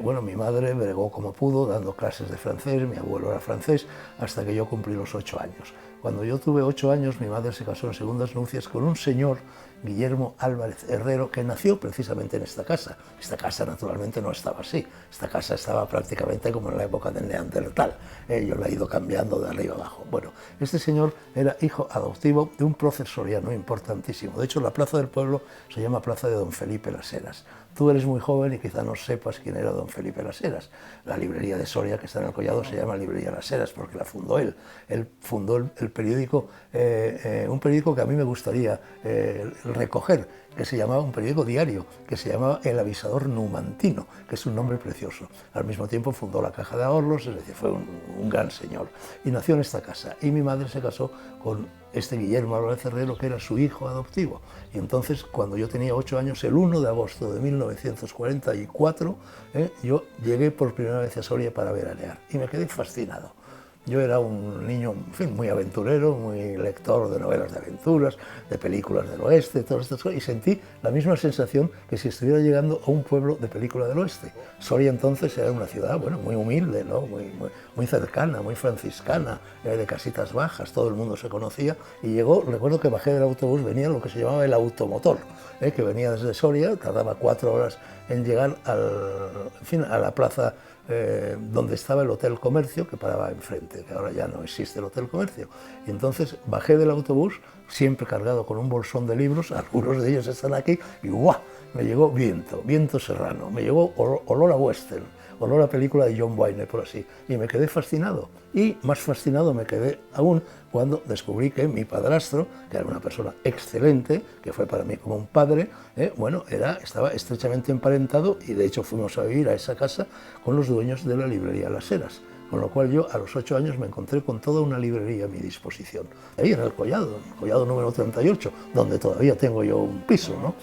Bueno, mi madre bregó como pudo, dando clases de francés, mi abuelo era francés, hasta que yo cumplí los 8 años. Cuando yo tuve 8 años, mi madre se casó en segundas nupcias con un señor Guillermo Álvarez Herrero, que nació precisamente en esta casa. Esta casa naturalmente no estaba así, esta casa estaba prácticamente como en la época del Neandertal, yo la he ido cambiando de arriba abajo. Bueno, este señor era hijo adoptivo de un prócer soriano importantísimo. De hecho, la plaza del pueblo se llama Plaza de Don Felipe Las Heras. Tú eres muy joven y quizá no sepas quién era don Felipe Las Heras. La librería de Soria que está en el Collado se llama Librería Las Heras porque la fundó él. Él fundó el periódico, un periódico que a mí me gustaría recoger, que se llamaba un periódico diario, que se llamaba El Avisador Numantino, que es un nombre precioso. Al mismo tiempo fundó la Caja de Ahorros, es decir, fue un gran señor. Y nació en esta casa. Y mi madre se casó con este Guillermo Álvarez Herrero, que era su hijo adoptivo. Y entonces, cuando yo tenía 8 años, el 1 de agosto de 1944, yo llegué por primera vez a Soria para veranear y me quedé fascinado. Yo era un niño, en fin, muy aventurero, muy lector de novelas de aventuras, de películas del oeste, todas estas cosas, y sentí la misma sensación que si estuviera llegando a un pueblo de película del oeste. Soria entonces era una ciudad, bueno, muy humilde, ¿no? muy cercana, muy franciscana, de casitas bajas, todo el mundo se conocía, y llegó, recuerdo que bajé del autobús, venía lo que se llamaba el automotor, que venía desde Soria, tardaba 4 horas en llegar a la plaza donde estaba el Hotel Comercio, que paraba enfrente, que ahora ya no existe el Hotel Comercio. Y entonces bajé del autobús, siempre cargado con un bolsón de libros, algunos de ellos están aquí, y ¡guau! Me llegó viento serrano, me llegó olor a western, olor a película de John Wayne, por así, y me quedé fascinado. Y más fascinado me quedé aún cuando descubrí que mi padrastro, que era una persona excelente, que fue para mí como un padre, estaba estrechamente emparentado, y de hecho fuimos a vivir a esa casa con los dueños de la librería Las Heras. Con lo cual yo a los 8 años me encontré con toda una librería a mi disposición. Ahí en el Collado número 38, donde todavía tengo yo un piso, ¿no?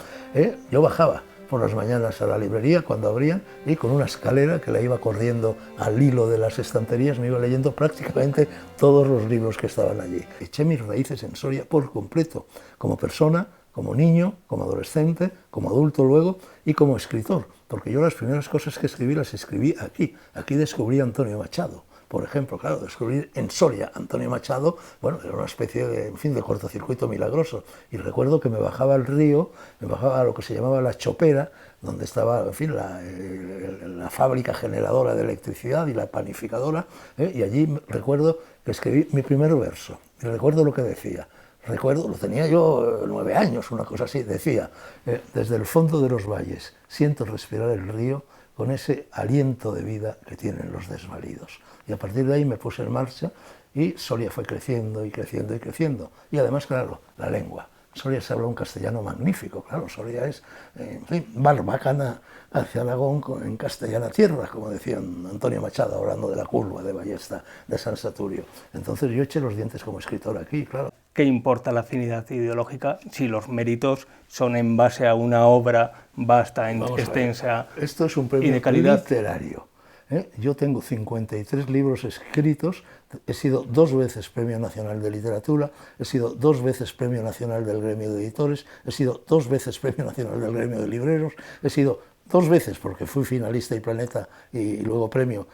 Yo bajaba por las mañanas a la librería cuando abrían y con una escalera que la iba corriendo al hilo de las estanterías me iba leyendo prácticamente todos los libros que estaban allí. Eché mis raíces en Soria por completo, como persona, como niño, como adolescente, como adulto luego y como escritor, porque yo las primeras cosas que escribí las escribí aquí. Aquí descubrí a Antonio Machado. Por ejemplo, claro, descubrir en Soria Antonio Machado, bueno, era una especie de, en fin, de cortocircuito milagroso. Y recuerdo que me bajaba al río, me bajaba a lo que se llamaba la Chopera, donde estaba, en fin, la fábrica generadora de electricidad y la panificadora, y allí recuerdo que escribí mi primer verso. Y recuerdo lo que decía. Recuerdo, lo tenía yo 9 años, una cosa así, decía, desde el fondo de los valles siento respirar el río con ese aliento de vida que tienen los desvalidos. Y a partir de ahí me puse en marcha y Soria fue creciendo y creciendo y creciendo. Y además, claro, la lengua. Soria se habla un castellano magnífico, claro, Soria es, en fin, barbacana hacia Aragón en castellana tierra, como decían Antonio Machado, hablando de la curva de Ballesta, de San Saturio. Entonces yo eché los dientes como escritor aquí, claro. ¿Qué importa la afinidad ideológica si los méritos son en base a una obra vasta, extensa y de calidad? Esto es un premio literario. Yo tengo 53 libros escritos, he sido 2 veces Premio Nacional de Literatura, he sido 2 veces Premio Nacional del Gremio de Editores, he sido 2 veces Premio Nacional del Gremio de Libreros, he sido 2 veces, porque fui finalista y Planeta y luego premio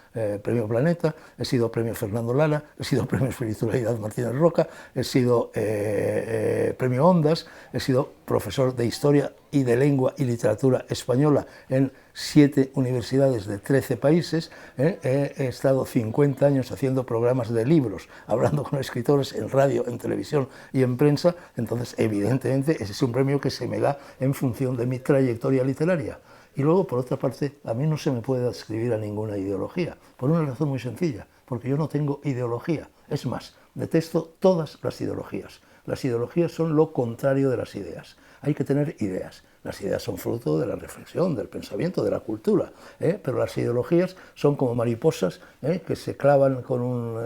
Planeta, he sido premio Fernando Lara, he sido premio Espiritualidad Martínez Roca, he sido premio Ondas, he sido profesor de Historia y de Lengua y Literatura Española en 7 universidades de 13 países, he estado 50 años haciendo programas de libros, hablando con escritores en radio, en televisión y en prensa. Entonces, evidentemente, ese es un premio que se me da en función de mi trayectoria literaria. Y luego, por otra parte, a mí no se me puede adscribir a ninguna ideología, por una razón muy sencilla, porque yo no tengo ideología. Es más, detesto todas las ideologías. Las ideologías son lo contrario de las ideas. Hay que tener ideas. Las ideas son fruto de la reflexión, del pensamiento, de la cultura, pero las ideologías son como mariposas que se clavan con un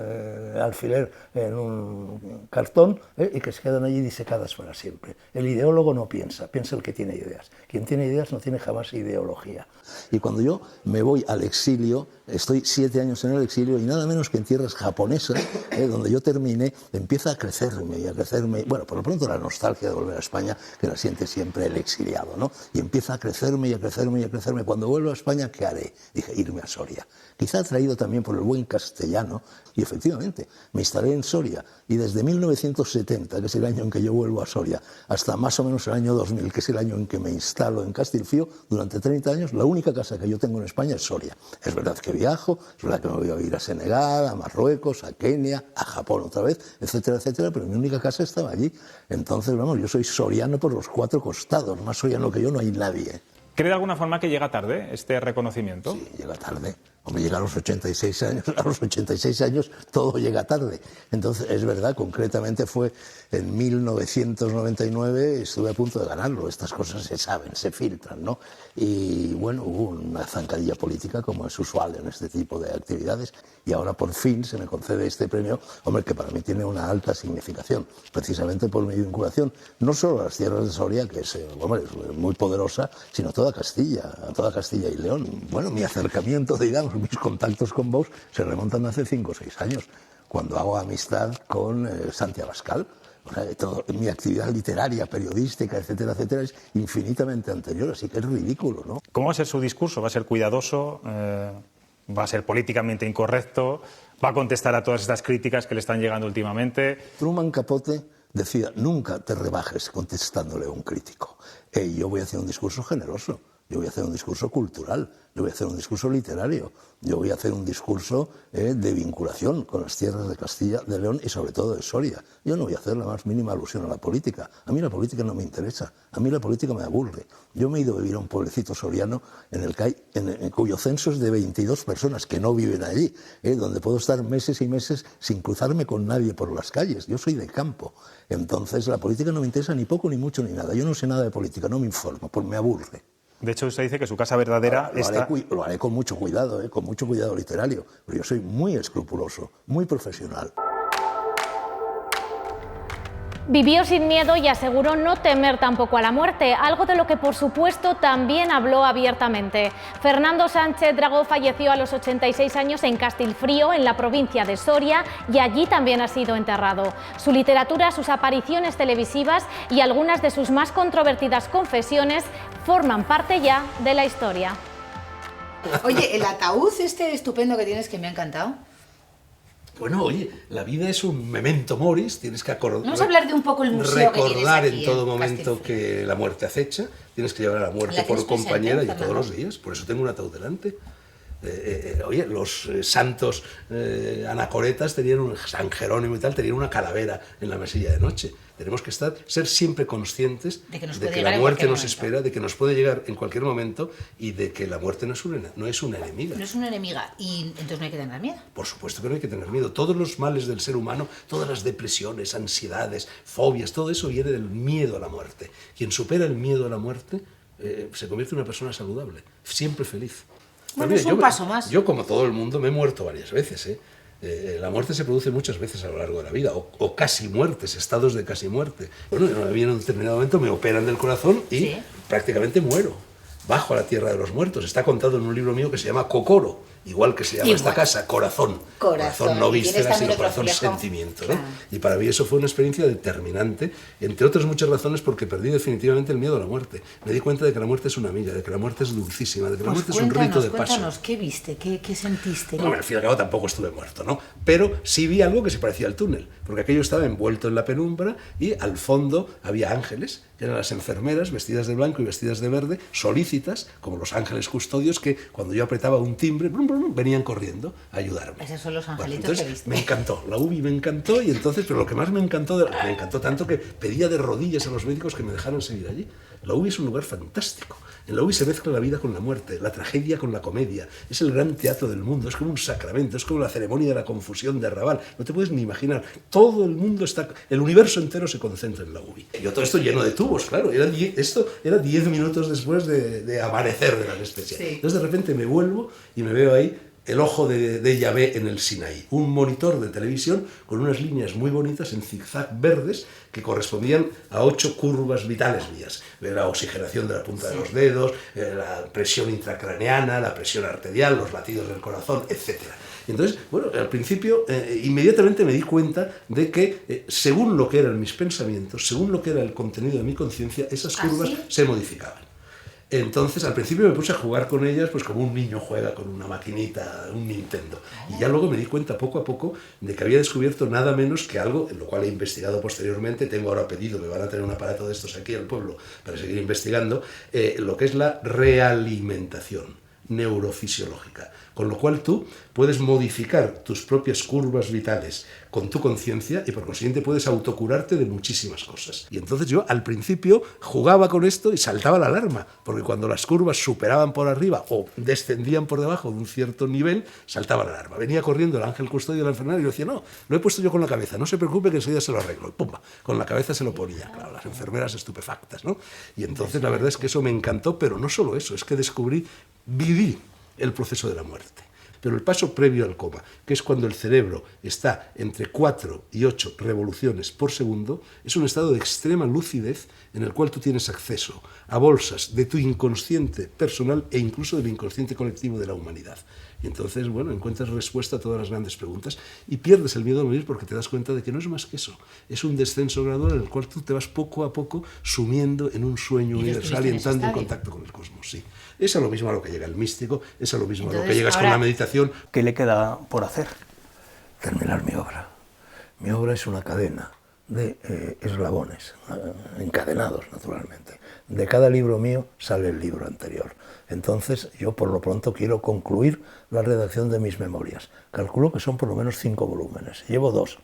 alfiler en un cartón y que se quedan allí disecadas para siempre. El ideólogo no piensa, piensa el que tiene ideas. Quien tiene ideas no tiene jamás ideología. Y cuando yo me voy al exilio, estoy 7 años en el exilio y nada menos que en tierras japonesas, donde yo terminé, empieza a crecerme y a crecerme, bueno, por lo pronto la nostalgia de volver a España, que la siente siempre el exiliado. demasiado, ¿no? Y empieza a crecerme y a crecerme y a crecerme. Cuando vuelvo a España, ¿qué haré? Dije, irme a Soria. Quizá atraído también por el buen castellano, y efectivamente, me instalé en Soria, y desde 1970, que es el año en que yo vuelvo a Soria, hasta más o menos el año 2000, que es el año en que me instalo en Castilfío, durante 30 años, la única casa que yo tengo en España es Soria. Es verdad que viajo, es verdad que me voy a ir a Senegal, a Marruecos, a Kenia, a Japón otra vez, etcétera, etcétera, pero mi única casa estaba allí. Entonces, vamos, yo soy soriano por los 4 costados, más soriano que yo no hay nadie. ¿Cree de alguna forma que llega tarde este reconocimiento? Sí, llega tarde. Hombre, llega a los 86 años, a los 86 años todo llega tarde. Entonces, es verdad, concretamente fue en 1999, estuve a punto de ganarlo. Estas cosas se saben, se filtran, ¿no? Y bueno, hubo una zancadilla política, como es usual en este tipo de actividades, y ahora por fin se me concede este premio, hombre, que para mí tiene una alta significación, precisamente por mi vinculación, no solo a las tierras de Soria, que es, hombre, es muy poderosa, sino a toda Castilla y León. Bueno, mi acercamiento, digamos, mis contactos con Vox se remontan hace 5 o 6 años, cuando hago amistad con Santiago Abascal. O sea, mi actividad literaria, periodística, etcétera, etcétera, es infinitamente anterior, así que es ridículo, ¿no? ¿Cómo va a ser su discurso? ¿Va a ser cuidadoso? ¿Va a ser políticamente incorrecto? ¿Va a contestar a todas estas críticas que le están llegando últimamente? Truman Capote decía, nunca te rebajes contestándole a un crítico. Yo voy a hacer un discurso generoso, yo voy a hacer un discurso cultural, yo voy a hacer un discurso literario, yo voy a hacer un discurso de vinculación con las tierras de Castilla, de León y sobre todo de Soria. Yo no voy a hacer la más mínima alusión a la política. A mí la política no me interesa, a mí la política me aburre. Yo me he ido a vivir a un pueblecito soriano en cuyo censo es de 22 personas que no viven allí, donde puedo estar meses y meses sin cruzarme con nadie por las calles. Yo soy de campo. Entonces la política no me interesa ni poco, ni mucho, ni nada. Yo no sé nada de política, no me informo, porque me aburre. De hecho, usted dice que su casa verdadera está... Lo haré con mucho cuidado, con mucho cuidado literario, pero yo soy muy escrupuloso, muy profesional. Vivió sin miedo y aseguró no temer tampoco a la muerte, algo de lo que por supuesto también habló abiertamente. Fernando Sánchez Dragó falleció a los 86 años en Castilfrío, en la provincia de Soria, y allí también ha sido enterrado. Su literatura, sus apariciones televisivas y algunas de sus más controvertidas confesiones forman parte ya de la historia. Oye, el ataúd este estupendo que tienes, que me ha encantado. Bueno, oye, la vida es un memento moris, tienes que Vamos a hablar de un poco el museo recordar que tienes aquí, en todo momento que la muerte acecha, tienes que llevar a la muerte por compañera y todos los días, por eso tengo un ataúd delante. Oye, los santos anacoretas tenían San Jerónimo y tal, tenían una calavera en la mesilla de noche. Tenemos que ser siempre conscientes de que la muerte nos espera, de que nos puede llegar en cualquier momento y de que la muerte no es una enemiga. No es una enemiga y entonces no hay que tener miedo. Por supuesto que no hay que tener miedo. Todos los males del ser humano, todas las depresiones, ansiedades, fobias, todo eso viene del miedo a la muerte. Quien supera el miedo a la muerte se convierte en una persona saludable, siempre feliz. Bueno, es un paso más. Yo, como todo el mundo, me he muerto varias veces. La muerte se produce muchas veces a lo largo de la vida, o casi muertes, estados de casi muerte. Bueno, a mí en un determinado momento me operan del corazón y prácticamente muero. Bajo a la tierra de los muertos. Está contado en un libro mío que se llama Cocoro, igual que se llama esta casa, Corazón. Corazón no vísceras, sino corazón sentimiento. Claro. Y para mí eso fue una experiencia determinante, entre otras muchas razones, porque perdí definitivamente el miedo a la muerte. Me di cuenta de que la muerte es una amiga, de que la muerte es dulcísima, de que la muerte es un rito de paso. Cuéntanos, ¿qué viste? ¿Qué sentiste? No, al fin y al cabo tampoco estuve muerto, ¿no? Pero sí vi algo que se parecía al túnel, porque aquello estaba envuelto en la penumbra y al fondo había ángeles, que eran las enfermeras vestidas de blanco y vestidas de verde, solícitas, como los ángeles custodios, que cuando yo apretaba un timbre, brum, brum, venían corriendo a ayudarme. Esos son los angelitos entonces, que viste. Me encantó, la UBI me encantó, y entonces, pero lo que más me encantó tanto que pedía de rodillas a los médicos que me dejaran seguir allí. La UBI es un lugar fantástico. En la UBI se mezcla la vida con la muerte, la tragedia con la comedia. Es el gran teatro del mundo, es como un sacramento, es como la ceremonia de la confusión de Raval. No te puedes ni imaginar. Todo el mundo está, el universo entero se concentra en la UBI. Yo todo esto lleno de tubos, claro. Esto era 10 minutos después de amanecer de la anestesia. Sí. Entonces de repente me vuelvo y me veo ahí El ojo de Yahvé en el Sinaí, un monitor de televisión con unas líneas muy bonitas en zigzag verdes que correspondían a 8 curvas vitales mías. La oxigenación de la punta de los dedos, la presión intracraneana, la presión arterial, los latidos del corazón, etc. Entonces, bueno, al principio inmediatamente me di cuenta de que según lo que eran mis pensamientos, según lo que era el contenido de mi conciencia, esas curvas se modificaban. Entonces, al principio me puse a jugar con ellas, pues como un niño juega con una maquinita, un Nintendo. Y ya luego me di cuenta poco a poco de que había descubierto nada menos que algo, en lo cual he investigado posteriormente, tengo ahora pedido, me van a tener un aparato de estos aquí al pueblo para seguir investigando, lo que es la realimentación neurofisiológica. Con lo cual tú puedes modificar tus propias curvas vitales con tu conciencia y por consiguiente puedes autocurarte de muchísimas cosas. Y entonces yo al principio jugaba con esto y saltaba la alarma, porque cuando las curvas superaban por arriba o descendían por debajo de un cierto nivel, saltaba la alarma. Venía corriendo el ángel custodio de la enfermera y yo decía, no, lo he puesto yo con la cabeza, no se preocupe que enseguida se lo arreglo. Y pumba, con la cabeza se lo ponía. Claro, las enfermeras estupefactas, ¿no? Y entonces la verdad es que eso me encantó, pero no solo eso, es que viví el proceso de la muerte. Pero el paso previo al coma, que es cuando el cerebro está entre 4 y 8 revoluciones por segundo, es un estado de extrema lucidez en el cual tú tienes acceso a bolsas de tu inconsciente personal e incluso del inconsciente colectivo de la humanidad. Y entonces, bueno, encuentras respuesta a todas las grandes preguntas y pierdes el miedo a morir porque te das cuenta de que no es más que eso. Es un descenso gradual en el cual tú te vas poco a poco sumiendo en un sueño universal y entrando en contacto con el cosmos. Sí. Es a lo mismo a lo que llega el místico, es a lo mismo a lo que llegas con la meditación. ¿Qué le queda por hacer? Terminar mi obra. Mi obra es una cadena de eslabones, encadenados naturalmente. De cada libro mío sale el libro anterior. Entonces yo por lo pronto quiero concluir la redacción de mis memorias. Calculo que son por lo menos 5 volúmenes. Llevo 2.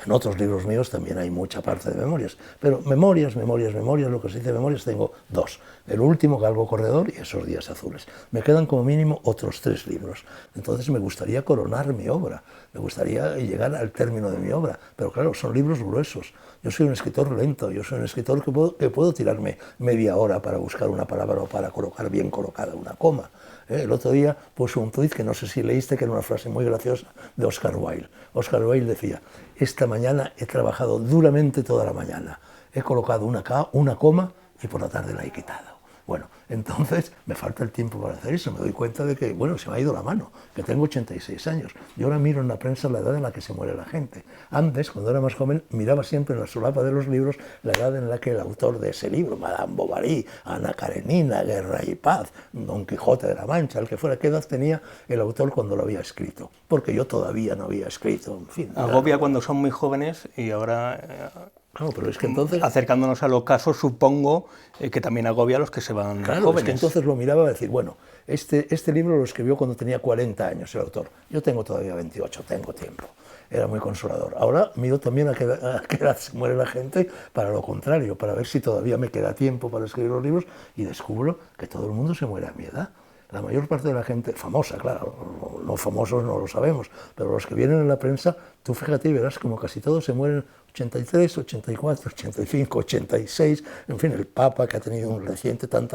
En otros libros míos también hay mucha parte de memorias, pero memorias, lo que se dice memorias, tengo 2. El último, Galgo Corredor, y Esos días azules. Me quedan como mínimo otros 3 libros. Entonces me gustaría coronar mi obra, me gustaría llegar al término de mi obra, pero claro, son libros gruesos. Yo soy un escritor lento, yo soy un escritor que puedo tirarme media hora para buscar una palabra o para colocar bien colocada una coma. El otro día puse un tuit que no sé si leíste, que era una frase muy graciosa de Oscar Wilde. Oscar Wilde decía, esta mañana he trabajado duramente toda la mañana, he colocado una coma y por la tarde la he quitado. Bueno, entonces me falta el tiempo para hacer eso, me doy cuenta de que, bueno, se me ha ido la mano, que tengo 86 años. Yo ahora miro en la prensa la edad en la que se muere la gente. Antes, cuando era más joven, miraba siempre en la solapa de los libros la edad en la que el autor de ese libro, Madame Bovary, Ana Karenina, Guerra y Paz, Don Quijote de la Mancha, el que fuera, qué edad tenía el autor cuando lo había escrito, porque yo todavía no había escrito, en fin. Agobia cuando son muy jóvenes y ahora... Claro, pero es que entonces... Acercándonos al ocaso, supongo que también agobia a los que se van jóvenes. Es que entonces lo miraba y decir, bueno, este libro lo escribió cuando tenía 40 años el autor. Yo tengo todavía 28, tengo tiempo. Era muy consolador. Ahora miro también a qué edad se muere la gente para lo contrario, para ver si todavía me queda tiempo para escribir los libros y descubro que todo el mundo se muere a mi edad. La mayor parte de la gente, famosa, claro, los famosos no lo sabemos, pero los que vienen en la prensa, tú fíjate y verás como casi todos se mueren 83, 84, 85, 86, en fin, el Papa que ha tenido un reciente tan,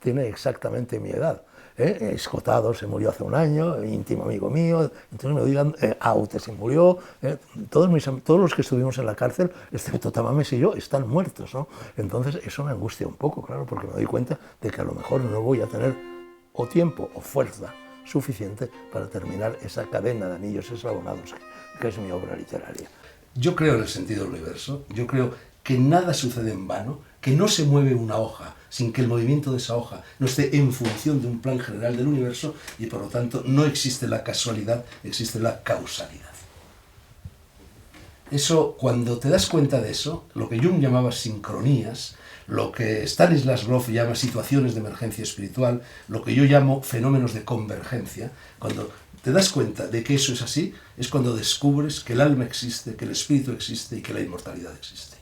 tiene exactamente mi edad. Escotado se murió hace un año, íntimo amigo mío, entonces me digan, Aute se murió, todos los que estuvimos en la cárcel, excepto Tamames y yo, están muertos, ¿no? Entonces eso me angustia un poco, claro, porque me doy cuenta de que a lo mejor no voy a tener o tiempo o fuerza suficiente para terminar esa cadena de anillos eslabonados que es mi obra literaria. Yo creo en el sentido del universo, yo creo que nada sucede en vano, que no se mueve una hoja sin que el movimiento de esa hoja no esté en función de un plan general del universo y por lo tanto no existe la casualidad, existe la causalidad. Eso, cuando te das cuenta de eso, lo que Jung llamaba sincronías, lo que Stanislas Grof llama situaciones de emergencia espiritual, lo que yo llamo fenómenos de convergencia, cuando te das cuenta de que eso es así, es cuando descubres que el alma existe, que el espíritu existe y que la inmortalidad existe.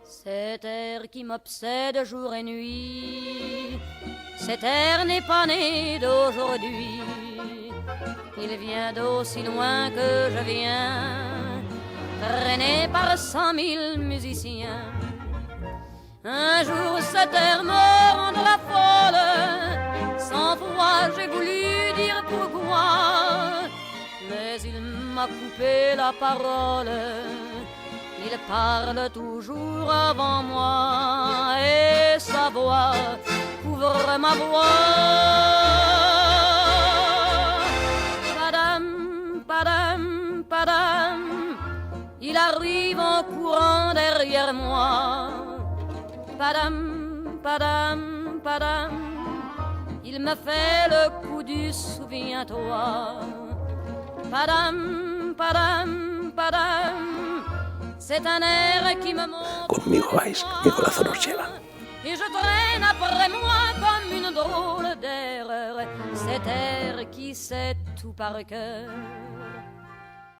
Cet air qui m'obsède jour et nuit, cet air n'est pas né d'aujourd'hui. Il vient d'aussi loin que je viens, traîné par 100 000 musiciens. Un jour cet air me rendra folle, 100 fois j'ai voulu dire pourquoi, mais il m'a coupé la parole. Il parle toujours avant moi et sa voix couvre ma voix. Padam, padam, padam, il arrive en courant derrière moi. Padam, padam, padam, il me fait le coup du souviens-toi. Padam, padam, padam, c'est un air qui me montre. Conmigo vais, mi corazón os lleva. Et je traîne après moi comme une drôle d'erreur, cet air qui sait tout par cœur.